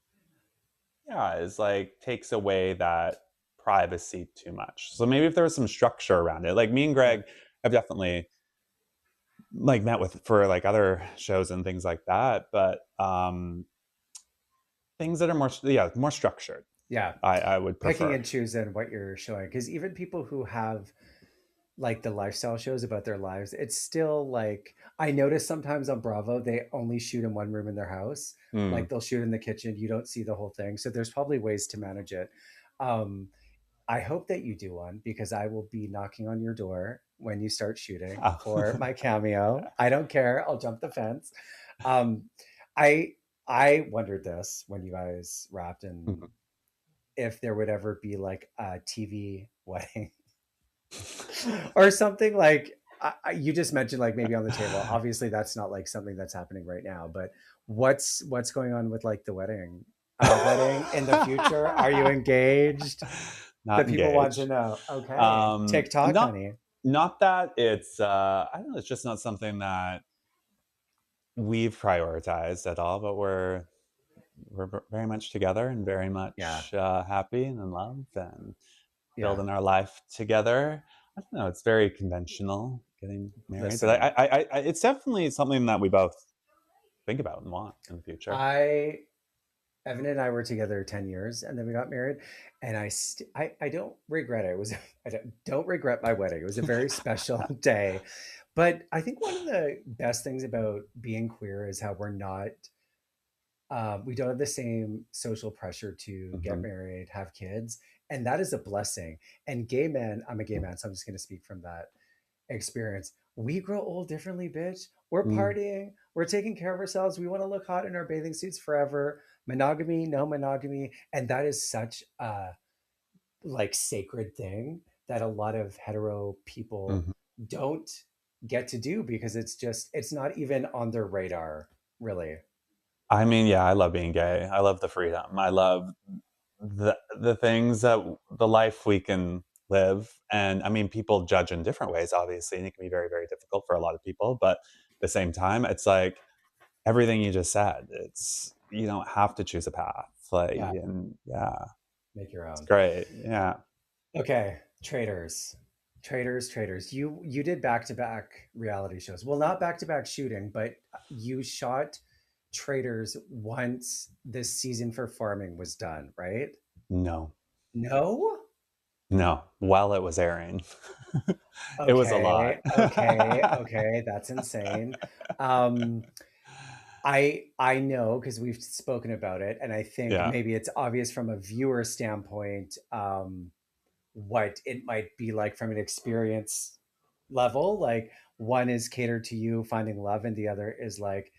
yeah, is like takes away that privacy too much. So maybe if there was some structure around it, like me and yeah, Greg have definitely like met with for like other shows and things like that, but things that are more, yeah, more structured. yeah. I would Picking prefer. and choosing what you're showing, because even people who have like the lifestyle shows about their lives, it's still like I notice sometimes on Bravo they only shoot in one room in their house. Mm. Like they'll shoot in the kitchen, you don't see the whole thing. So there's probably ways to manage it. Um, I hope that you do one because I will be knocking on your door when you start shooting Oh. for my cameo. I don't care. I'll jump the fence. Um, I I wondered this when you guys wrapped, and if there would ever be like a TV wedding or something like you just mentioned, like maybe on the table. Obviously, that's not like something that's happening right now. But what's going on with like the wedding in the future? Are you engaged? The Not people want engaged. to know. Okay, TikTok, Not honey. not that it's I don't know, it's just not something that we've prioritized at all, but we're very much together and very Yeah, much happy and in love and yeah. building our life together. I don't know. It's very conventional getting married, but Listen, it's definitely something that we both think about and want in the future. I Evan and I were together 10 years, and then we got married. And I don't regret it. It was I don't regret my wedding. It was a very special day. But I think one of the best things about being queer is how we don't have the same social pressure to get Hmm. married, have kids, and that is a blessing. And gay men, I'm a gay man, so I'm just going to speak from that experience. We grow old differently, bitch. We're Mm. partying, we're taking care of ourselves. We want to look hot in our bathing suits forever. Monogamy, no monogamy, and that is such a like sacred thing that a lot of hetero people Hmm. don't get to do because it's not even on their radar, really. I mean, yeah, I love being gay. I love the freedom. I love the things that the life we can live. And I mean, people judge in different ways, obviously, and it can be very, very difficult for a lot of people. But at the same time, it's like everything you just said. It's you don't have to choose a path. Like, Yeah, and yeah, make your it's own. great. Yeah. Okay, Traitors. You did back to back reality shows. Well, not back to back shooting, but you shot Traitors once this season for farming was done, right? No. No? No. While it was airing, it was a lot. Okay, that's insane. Um, I know because we've spoken about it, and I think Yeah. maybe it's obvious from a viewer standpoint, what it might be like from an experience level. Like one is catered to you finding love, and the other is like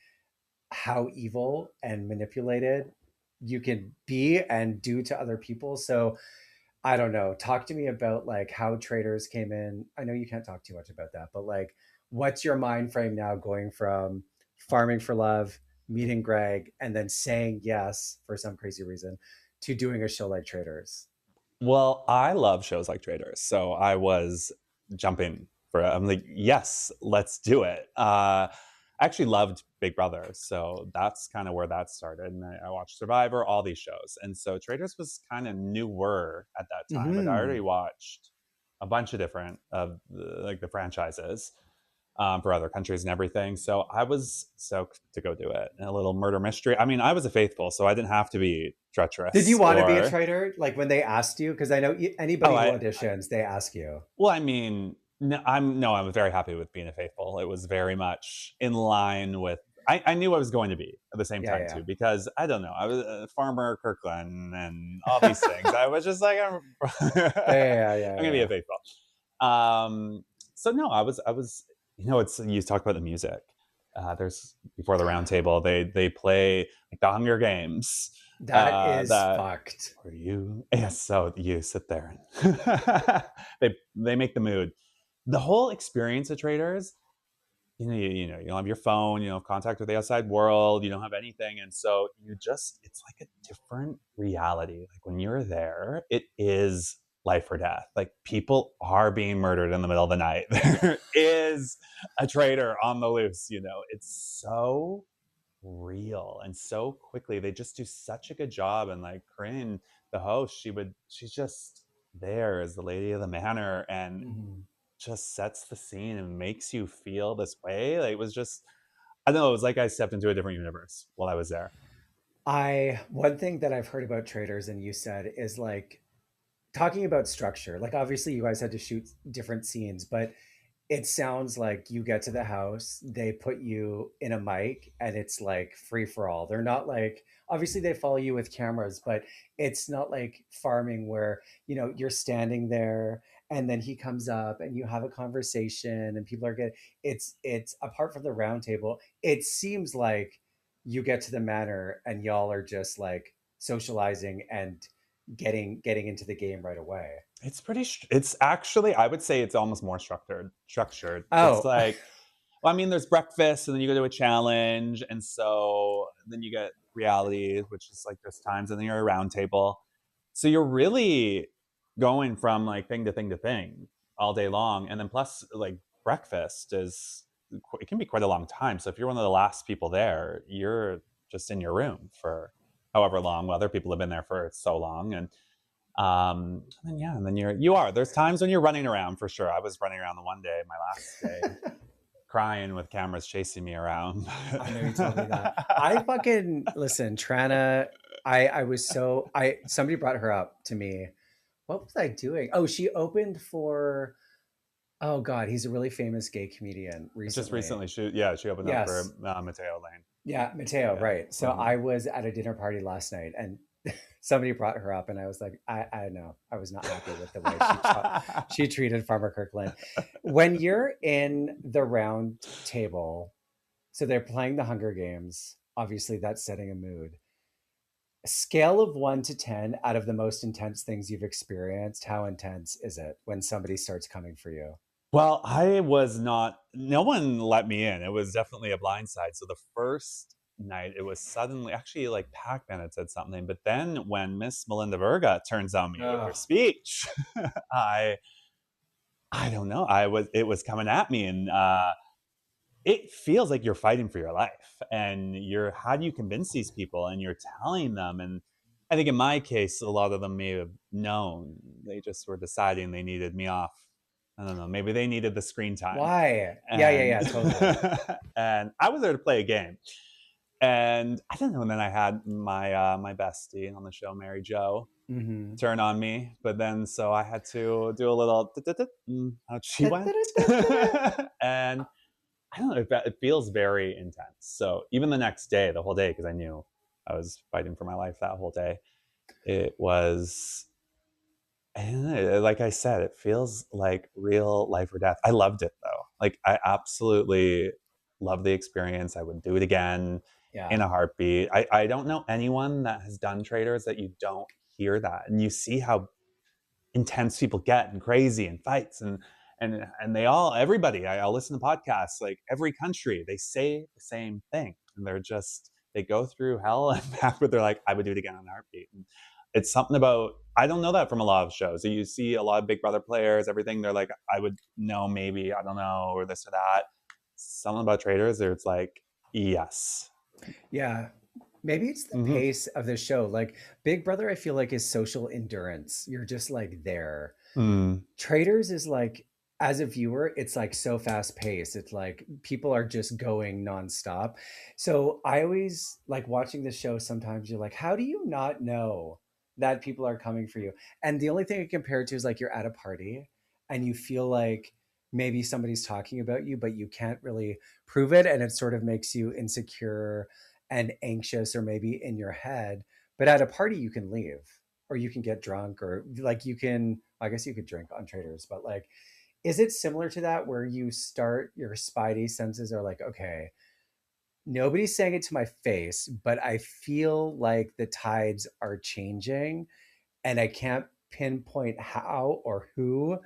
how evil and manipulated you can be and do to other people. So I don't know. Talk to me about like how traders came in. I know you can't talk too much about that, but like what's your mind frame now going from farming for love, meeting Greg, and then saying yes for some crazy reason to doing a show like Traders? Well, I love shows like Traitors, so I was jumping for it. I'm like, yes, let's do it. I actually loved Big Brother, so that's kind of where that started. And I watched Survivor, all these shows, and so Traitors was kind of newer at that time. But I already Hmm. watched a bunch of different of like the franchises for other countries and everything. So I was stoked to go do it. And a little murder mystery. I mean, I was a faithful, so I didn't have to be Did you treacherous want to be a or trader? Like when they asked you, because I know oh, anybody who auditions, they ask you. well, I mean, no, I'm very happy with being a faithful. It was very much in line with. I knew I was going to be at the same Yeah, time yeah, too, because I don't know, I was a farmer, Kirkland, and all these things. I was just like, yeah, I'm yeah, yeah, yeah, gonna be a yeah. faithful. So no, I was. You know, it's you talk about the music. There's before the round table, they play like the Hunger Games. That is That fucked. for you. Yes, so you sit there and they make the mood. The whole experience of Traders you don't have your phone, you don't have contact with the outside world, you don't have anything, and so it's like a different reality. Like when you're there, it is life or death. Like people are being murdered in the middle of the night. There is a traitor on the loose. It's so real and so quickly. They just do such a good job. And like Corinne, the host, she's just there as the lady of the manor, and Mhm. just sets the scene and makes you feel this way. Like, it was just, I don't know, it was like I stepped into a different universe while I was there. I one thing that I've heard about Traitors and you said is like talking about structure. Like obviously you guys had to shoot different scenes, but it sounds like you get to the house, they put you in a mic, and it's like free for all. They're not like, obviously they follow you with cameras, but it's not like farming where, you're standing there and then he comes up and you have a conversation and people are getting, it's apart from the round table, it seems like you get to the manor and y'all are just like socializing and getting into the game right away. It's actually, I would say it's almost more structured. It's Oh. like, well, I mean, there's breakfast and then you go to a challenge. And so then you get reality, which is like just times, and then you're a round table. So you're really going from like thing to thing to thing all day long. And then plus, like, breakfast it can be quite a long time. So if you're one of the last people there, you're just in your room for however long, while other people have been there for so long. And then, yeah, and then there's times when you're running around for sure. I was running around the one day, my last day, crying with cameras chasing me around. I know you told me that. I fucking listen, Trana. I was so I somebody brought her up to me. What was I doing? Oh, she opened for, oh God, he's a really famous gay comedian Just recently. recently, she opened up Yes. for Mateo Lane. Yeah, Mateo, Yeah. right. So Mhm. I was at a dinner party last night and somebody brought her up and I was like, I know. I was not happy with the way she treated Farmer Kirkland. When you're in the round table, so they're playing the Hunger Games. Obviously, that's setting a mood. A scale of 1 to 10 out of the most intense things you've experienced, how intense is it when somebody starts coming for you? Well, I was not no one let me in. It was definitely a blindside. So the first night, it was suddenly actually, like, Pac-Man had said something, but then when Miss Melinda Verga turns on me with her Ugh. speech, I I don't know, it was coming at me, and, it feels like you're fighting for your life, and how do you convince these people? And you're telling them, and I think in my case, a lot of them may have known. They just were deciding they needed me off. I don't know, maybe they needed the screen time. Why? Yeah, yeah, And yeah, totally. and I was there to play a game. And I don't know, and then I had my bestie on the show, Mary Jo, Hmm. turn on me, but then so I had to do a little out she went. And I don't know, it feels very intense. So even the next day, the whole day, because I knew I was fighting for my life that whole day, it was, I don't know, like I said, it feels like real life or death. I loved it though. Like I absolutely love the experience. I would do it again in Yeah. a heartbeat. I don't know anyone that has done traders that you don't hear that. And you see how intense people get and crazy and fights, and I'll listen to podcasts, like every country, they say the same thing, and they go through hell and back, but they're like, I would do it again on a heartbeat. And it's something about, I don't know that from a lot of shows. You see a lot of Big Brother players, everything, they're like, I would know, maybe, I don't know, or this or that. Something about traders, or it's like, yes. Yeah. Maybe it's the Hmm. pace of the show. Like Big Brother, I feel like is social endurance. You're just like there. Mm. Traders is like, as a viewer, it's like so fast paced. It's like people are just going nonstop. So I always like watching the show. Sometimes you're like, how do you not know that people are coming for you? And the only thing I compare it to is like you're at a party and you feel like maybe somebody's talking about you, but you can't really prove it. And it sort of makes you insecure and anxious, or maybe in your head. But at a party, you can leave or you can get drunk, or like you can, I guess you could drink on Traders, but like, is it similar to that where you start your spidey senses are like, okay, nobody's saying it to my face, but I feel like the tides are changing and I can't pinpoint how or who,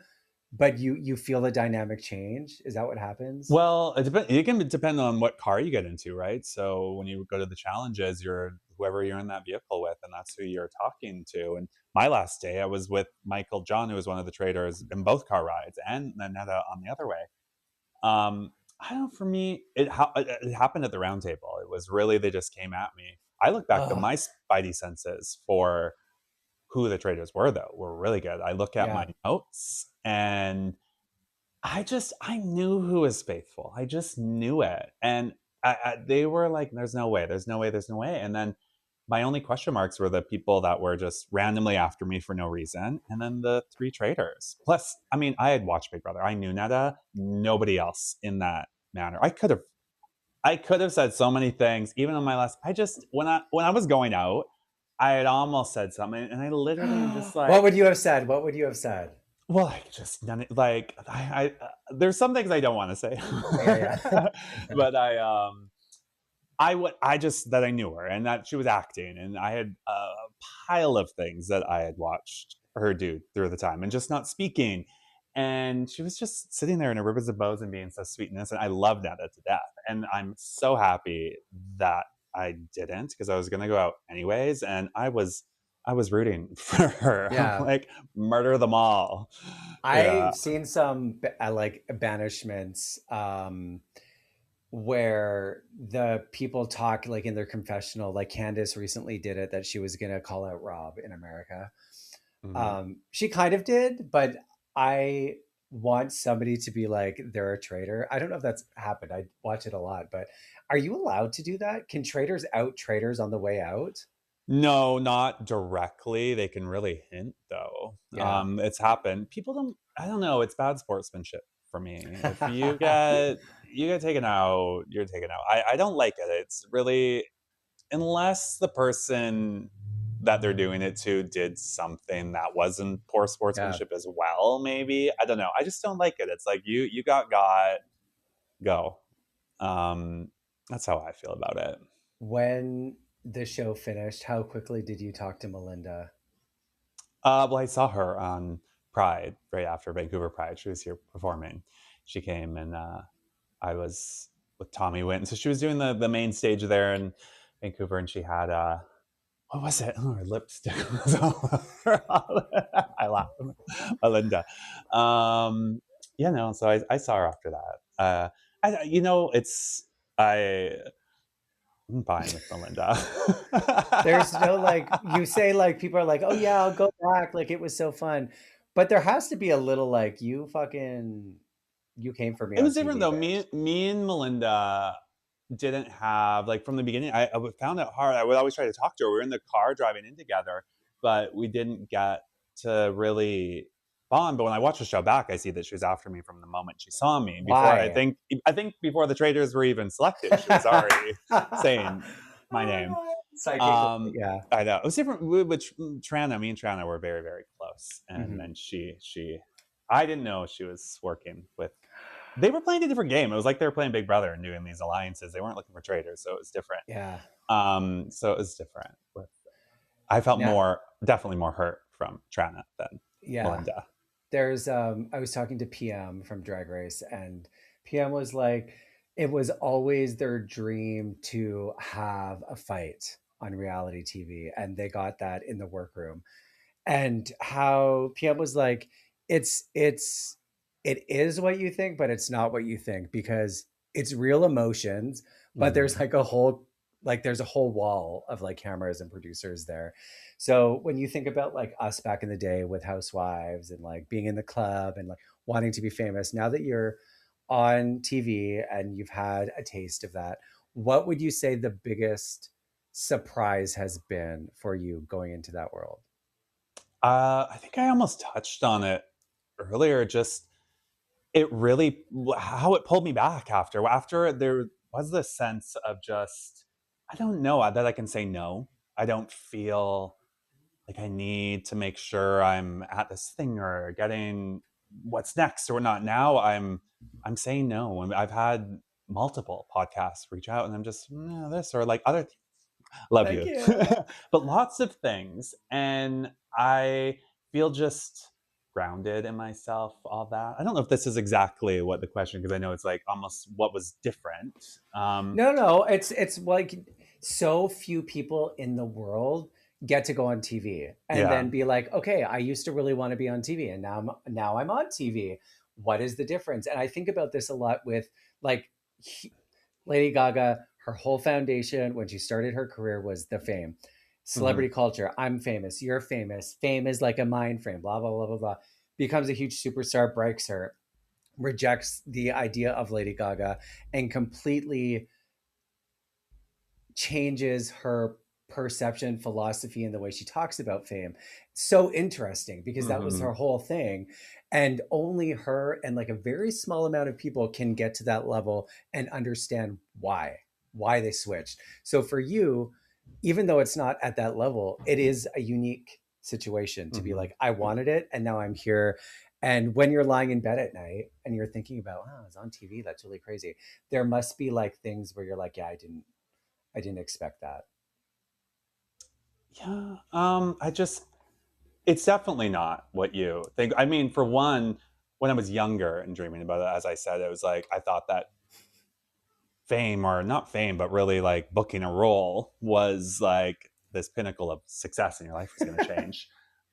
but you feel the dynamic change? Is that what happens? Well, it can depend on what car you get into, right? So when you go to the challenges, you're whoever you're in that vehicle with, and that's who you're talking to. And my last day, I was with Michael John, who was one of the traders in both car rides, and Nanetta on the other way. I don't know. For me, it happened at the round table. It was really they just came at me. I look back to Oh, my spidey senses for who the traders were, though, were really good. I look at my yeah. notes and I knew who was faithful. I just knew it, and they were like, "There's no way. There's no way. There's no way." And then my only question marks were the people that were just randomly after me for no reason, and then the three traitors. Plus, I mean, I had watched Big Brother. I knew Netta. Nobody else in that manner. I could have said so many things, even on my last. I just when I was going out, I had almost said something, and I literally am just What like, would you have said? What would you have said? well, I just none like there's some things I don't want to say, Yeah, yeah. but I just that I knew her and that she was acting, and I had a pile of things that I had watched her do through the time, and just not speaking. And she was just sitting there in her ribbons and bows and being so sweet and innocent. I loved Netta to death, and I'm so happy that I didn't because I was going to go out anyways, and I was rooting for her. I'm Yeah. like, murder them all. Yeah. I've seen some like banishments where the people talk like in their confessional, like Candace recently did it, that she was going to call out Rob in America. Mhm. She kind of did, but I want somebody to be like, they're a traitor. I don't know if that's happened. I watch it a lot, but are you allowed to do that? Can traders out traders on the way out? No, not directly. They can really hint though. Yeah. It's happened. People don't. I don't know. It's bad sportsmanship for me. If you get taken out, you're taken out. I don't like it. It's really unless the person that they're doing it to did something that wasn't poor Yeah. sportsmanship as well. Maybe I don't know. I just don't like it. It's like you got go. Um, that's how I feel about it. When the show finished, how quickly did you talk to Melinda? Well, I saw her on Pride right after Vancouver Pride. She was here performing. She came and I was with Tommy Wint. So she was doing the main stage there in Vancouver, and she had what was it? Oh, her lipstick was all over. I laughed. Melinda. Um, so I saw her after that. It's I I'm fine with Melinda. There's no like, you say like people are like, oh yeah, I'll go back. Like it was so fun. But there has to be a little like, you fucking, you came for me It on was different TV, though. bitch. Me and Melinda didn't have like from the beginning. I found it hard. I would always try to talk to her. We were in the car driving in together, but we didn't get to really bond. But when I watch the show back, I see that she was after me from the moment she saw me. Before Why? I think before the traders were even selected, she was already saying my name. Psychically, Um, yeah. I know it was different. With Trana, me and Trana were very very close, and Mhm. then I didn't know she was working with they were playing a different game. It was like they were playing Big Brother and doing these alliances. They weren't looking for traders, so it was different. Yeah. So it was different. I felt Now, definitely more hurt from Trana than yeah. Melinda. There's I was talking to PM from Drag Race, and PM was like, it was always their dream to have a fight on reality TV, and they got that in the workroom. And how PM was like, it's it is what you think, but it's not what you think, because it's real emotions, but there's Mhm. like a whole, like there's a whole wall of like cameras and producers there. So when you think about like us back in the day with housewives and like being in the club and like wanting to be famous, now that you're on TV and you've had a taste of that, what would you say the biggest surprise has been for you going into that world? I think I almost touched on it earlier. Just it really how it pulled me back after there was this sense of just I don't know that I can say no. I don't feel like I need to make sure I'm at this thing or getting what's next or not. Now I'm saying no. I've had multiple podcasts reach out and I'm just "No, this or like other love Thank you, you. but lots of things, and I feel just. grounded in myself, all that. I don't know if this is exactly what the question, because I know it's like almost what was different. No, no, it's like so few people in the world get to go on TV and Yeah. then be like, okay, I used to really want to be on TV, and now I'm on TV. What is the difference? And I think about this a lot with like Lady Gaga. Her whole foundation when she started her career was the fame, Hmm. celebrity culture. I'm famous. You're famous. Fame is like a mind frame. Blah blah blah blah blah. Becomes a huge superstar, breaks her, rejects the idea of Lady Gaga, and completely changes her perception, philosophy, and the way she talks about fame. So interesting because that was Hmm. her whole thing. And only her and like a very small amount of people can get to that level and understand why they switched. So for you, even though it's not at that level, it is a unique situation to be Hmm. like, I wanted it and now I'm here. And when you're lying in bed at night and you're thinking about, oh, it's on TV, that's really crazy. There must be like things where you're like, yeah, I didn't expect that. Yeah. I just, it's definitely not what you think. I mean, for one, when I was younger and dreaming about it, as I said, it was like I thought that fame, or not fame, but really like booking a role was like this pinnacle of success, and your life was going to change.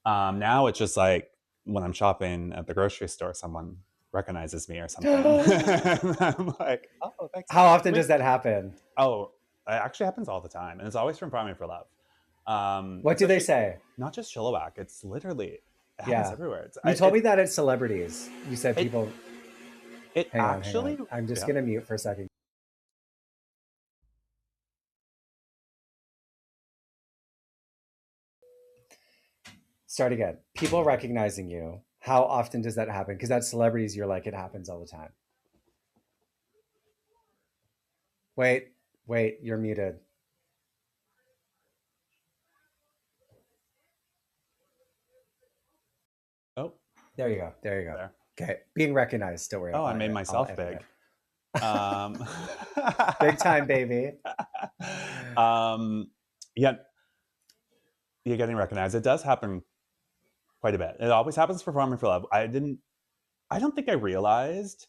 Now it's just like when I'm shopping at the grocery store, someone recognizes me or something. And I'm like, oh, thanks. How often I mean, does that happen? oh, it actually happens all the time, and it's always from Priming for Love. What do they Especially say? not just Chilliwack. It's literally, it happens Yeah. everywhere. It's You told me that it's celebrities. You said it people. it Hang on, hang on. actually, I'm just yeah. going to mute for a second. Start again. People recognizing you. How often does that happen? Because that's celebrities. You're like, it happens all the time. Wait, wait, you're muted. Oh, There you go. There you go. there. Okay. Being recognized. Don't worry. Oh, I I'll made edit. I'll myself edit big. it. Um, Big time, baby. um, yeah, you're getting recognized. It does happen quite a bit. It always happens for Farming for Love. I don't think I realized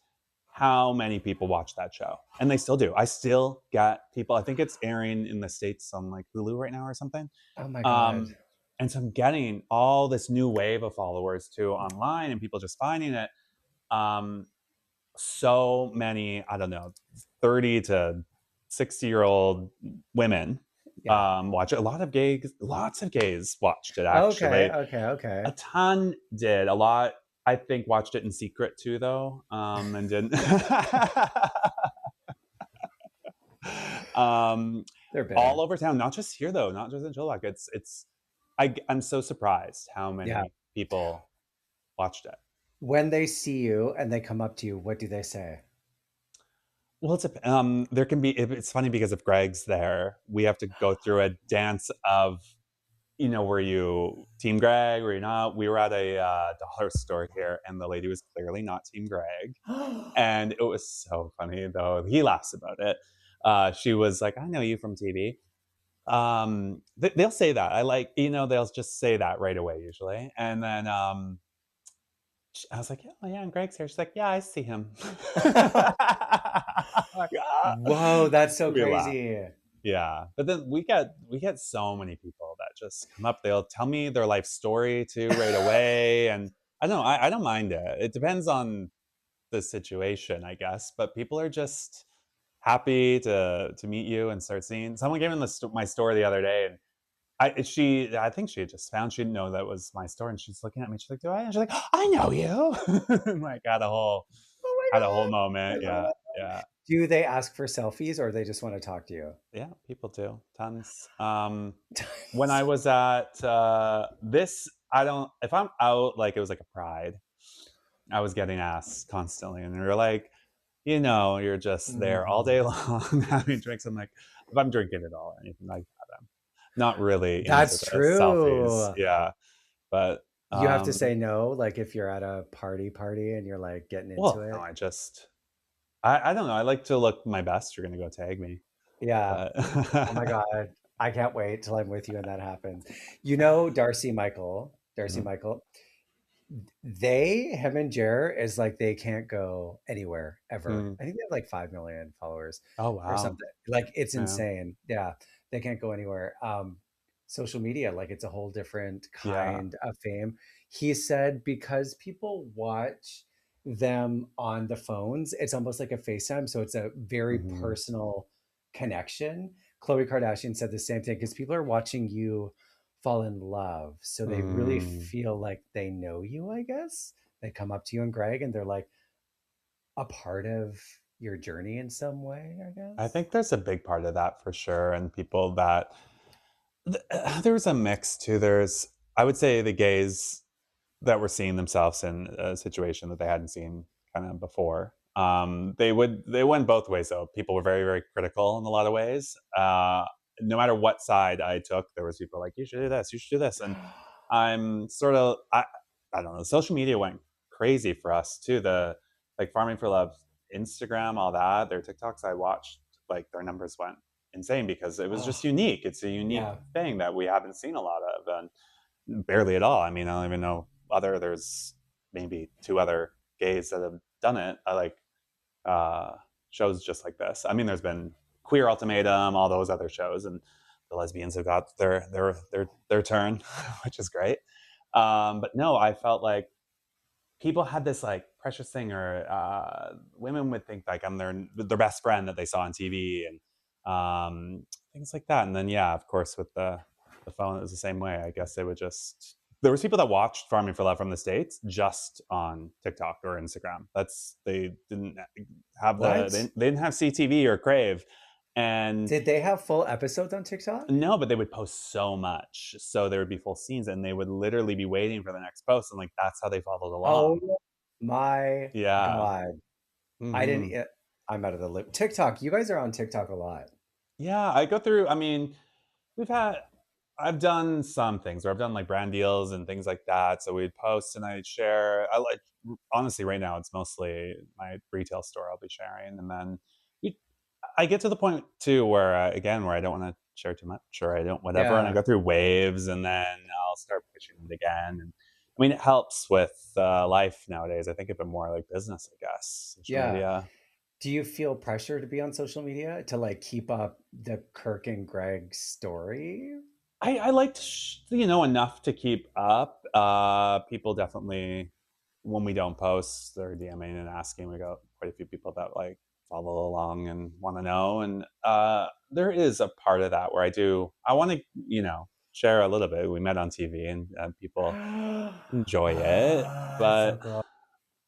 how many people watch that show, and they still do. I still get people. I think it's airing in the States on like Hulu right now or something. Oh my God. Um, and so I'm getting all this new wave of followers too online, and people just finding it. Um, so many, I don't know, 30 to 60-year-old women Yeah. watch it. A lot of gays, lots of gays watched it Okay. actually. Okay. Okay. A ton did. A lot, I think, watched it in secret too, though, and didn't. um, They're all bitter. over town, not just here though, not just in Chilliwack. I'm so surprised how Yeah. many people watched it. When they see you and they come up to you, what do they say? Well, there can be. It's funny because if Greg's there, we have to go through a dance of, were you Team Greg? Were you not? We were at a dollar store here, and the lady was clearly not Team Greg, and it was so funny though. He laughs about it. She was like, "I know you from TV." They'll say that. I like, they'll just say that right away usually, and then I was like, "Yeah, yeah, and Greg's here." She's like, "Yeah, I see him." Like, ah! Whoa, that's so We laugh. crazy. Yeah, but then we get so many people that just come up. They'll tell me their life story too right away, and I don't know. I don't mind it. It depends on the situation, I guess. But people are just happy to meet you and start seeing. Someone gave me my story the other day, and I think she had just found, she didn't know that was my story, and she's looking at me. She's like, "Do I?" And she's like, "I know you." Like Oh had a whole my God. moment. I love Yeah, it. yeah. Do they ask for selfies or they just want to talk to you? Yeah, people do. Tons. When I was at this, I don't, if I'm out, like it was like a pride, I was getting asked constantly. And they were like, you're just there all day Mhm. long having drinks. I'm like, if I'm drinking at all or anything like that, I'm not really into That's the selfies. true. Yeah. But, You have to um, say no, like if you're at a party and you're like getting into well, no, it. I don't know. I like to look my best. You're going to go tag me. Yeah. But, Oh my God. I can't wait till I'm with you and that happens. You know Darcy Michael. Darcy Mhm. Michael. him and Jer is like they can't go anywhere ever. Mm. I think they have like 5 million followers Oh, or wow. something. Like it's Yeah. insane. Yeah, they can't go anywhere. Social media, like it's a whole different Yeah. kind of fame. He said because people watch them on the phones, it's almost like a FaceTime, so it's a very Mhm. personal connection. Khloe Kardashian said the same thing because people are watching you fall in love. So they really Mm. feel like they know you, I guess. They come up to you and Greg and they're like a part of your journey in some way, I I guess. think there's a big part of that for sure, and people that there's a mix too. There's I would say the gays that were seeing themselves in a situation that they hadn't seen kind of before. They went both ways though. People were very very critical in a lot of ways. No matter what side I took, there was people like you should do this, you should do this, and I'm sort of I don't know. Social media went crazy for us too. The like Farming for Love, Instagram, all that, their TikToks I watched, like their numbers went insane because it was Oh, just unique. It's a unique yeah. thing that we haven't seen a lot of, and barely at all. I mean, I don't even know there's maybe two other gays that have done it. I like uh, shows just like this. I mean, there's been Queer Ultimatum, all those other shows, and the lesbians have got their turn, which is great. But no, I felt like people had this like precious thing, or women would think like I'm their best friend that they saw on TV, and things like that. And then yeah, of course, with the phone, it was the same way. I guess they would just there was people that watched Farming for Love from the States just on TikTok or Instagram. That's they didn't have What? they didn't have CTV or Crave, and Did they have full episodes on TikTok? no, but they would post so much. So there would be full scenes and they would literally be waiting for the next post. And like that's how they followed Oh along. my Yeah. God. I didn't, Hmm. I'm out of the loop. TikTok, you guys are on TikTok a lot. Yeah. I go through, I mean, we've had, I've done some things where I've done like brand deals and things like that. So we'd post and I'd share. I like, honestly, right now it's mostly my retail store I'll be sharing. And then we, I get to the point too where, again, where I don't want to share too much or I don't, whatever. And I Yeah. go through waves and then I'll start pushing it again. And I mean, it helps with life nowadays. I think of it more like business, I guess, social Yeah. media. Do you feel pressure to be on social media to like keep up the Kirk and Greg story? I liked, you know, enough to keep up. People definitely, when we don't post, they're DMing and asking. We got quite a few people that like follow along and want to know. And there is a part of that where I want to, you know, share a little bit. We met on TV and people enjoy it, Ah, it's so but cool.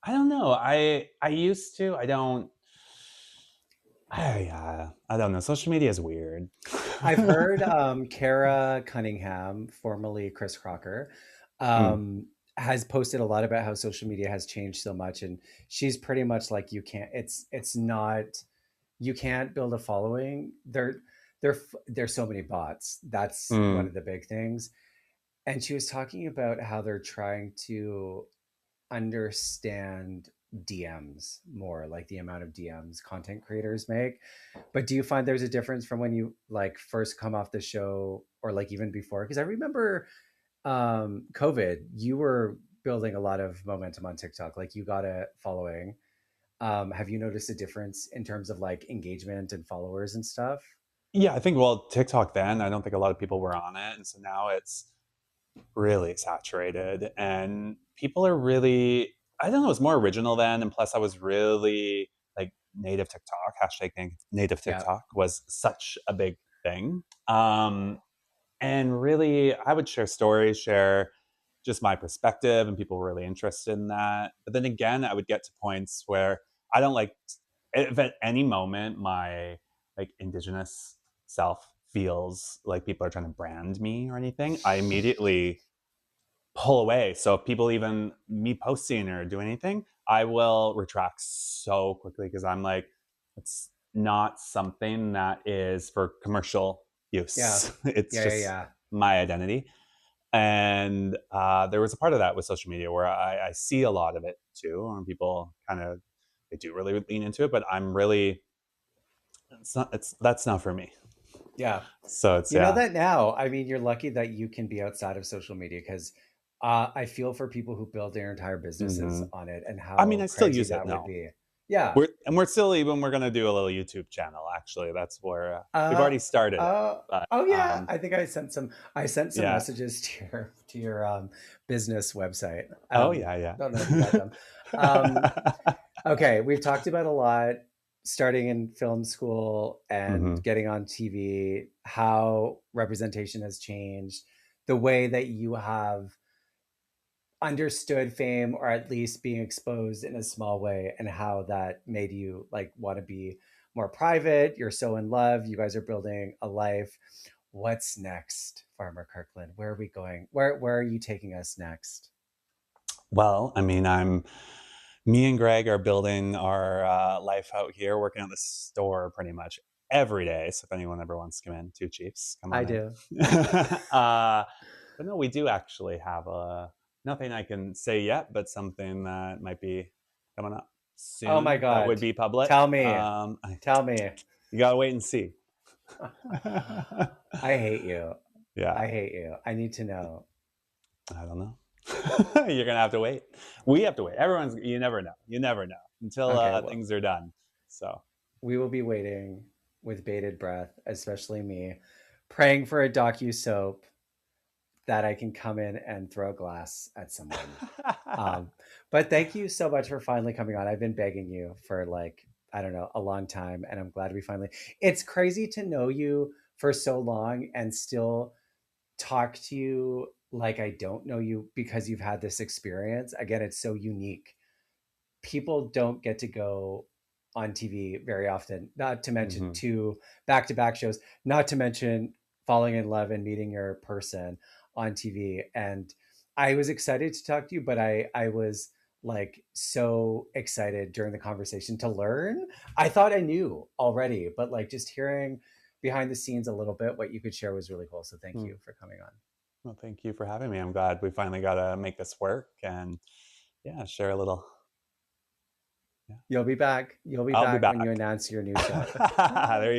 I don't know. I used to. I don't. I don't know. Social media is weird. I've heard Kara Cunningham, formerly Chris Crocker, Mm, has posted a lot about how social media has changed so much, and she's pretty much like you can't. It's not you can't build a following. There's so many bots. That's one mm, of the big things. And she was talking about how they're trying to understand DMs more, like the amount of DMs content creators make. But do you find there's a difference from when you like first come off the show or like even before? Because I remember COVID, you were building a lot of momentum on TikTok. Like you got a following. Have you noticed a difference in terms of like engagement and followers and stuff? yeah, I think well, TikTok then, I don't think a lot of people were on it, and so now it's really saturated, and people are really I don't know, it's more original then, and plus I was really like native TikTok, hashtag native Yeah. TikTok was such a big thing. And really, I would share stories, share just my perspective, and people were really interested in that. But then again, I would get to points where I don't like if at any moment my like indigenous self feels like people are trying to brand me or anything, I immediately pull away. So if people even me posting or do anything, I will retract so quickly because I'm like, it's not something that is for commercial Yeah. use. It's Yeah. Yeah. just Yeah. my identity. And there was a part of that with social media where I see a lot of it too, and people kind of they do really lean into it, but I'm really it's that's not for me. Yeah. So it's You know yeah. that now. I mean, you're lucky that you can be outside of social media because I feel for people who build their entire businesses Hmm. on it and I mean, how I still crazy use it that would now. be. Yeah. We're still even we're gonna do a little YouTube channel. Actually, that's where we've Uh, already started it. uh, But oh yeah. I think I sent some yeah. messages to your business website. Oh yeah, Don't know if you got yeah. them. Um, okay, we've talked about a lot, starting in film school and Hmm. getting on TV, how representation has changed, the way that you have understood fame or at least being exposed in a small way, and how that made you like want to be more private. You're so in love, you guys are building a life. What's next, Farmer Kirkland? Where are we going? Where are you taking us next? Well, I mean, me and Greg are building our life out here, working on the store pretty much every day. So if anyone ever wants to come in, two chiefs, come I on in. do. But no, we do actually have nothing I can say yet, but something that might be coming up Oh my soon that would god, be public. tell me, tell me. You gotta wait and see. I hate you. Yeah, I hate you. I need to know. I don't know. You're gonna have to wait. We have to wait. Everyone's. You never know. You never know until Okay, well, things are done. So. we will be waiting with bated breath, especially me, praying for a docu soap that I can come in and throw glass at someone. Um, but thank you so much for finally coming on. I've been begging you for like, I don't know, a long time, and I'm glad we finally. It's crazy to know you for so long and still talk to you like I don't know you because you've had this experience. Again, it's so unique. People don't get to go on TV very often, not to mention Hmm. two back-to-back shows, not to mention falling in love and meeting your person on TV. And I was excited to talk to you, but I was like so excited during the conversation to learn. I thought I knew already, but like just hearing behind the scenes a little bit what you could share was really cool. So thank you for coming on. Well, thank you for having me. I'm glad we finally got to make this work and yeah, share a little. Yeah, You'll be back. You'll be I'll be back when you back. announce your new show. There you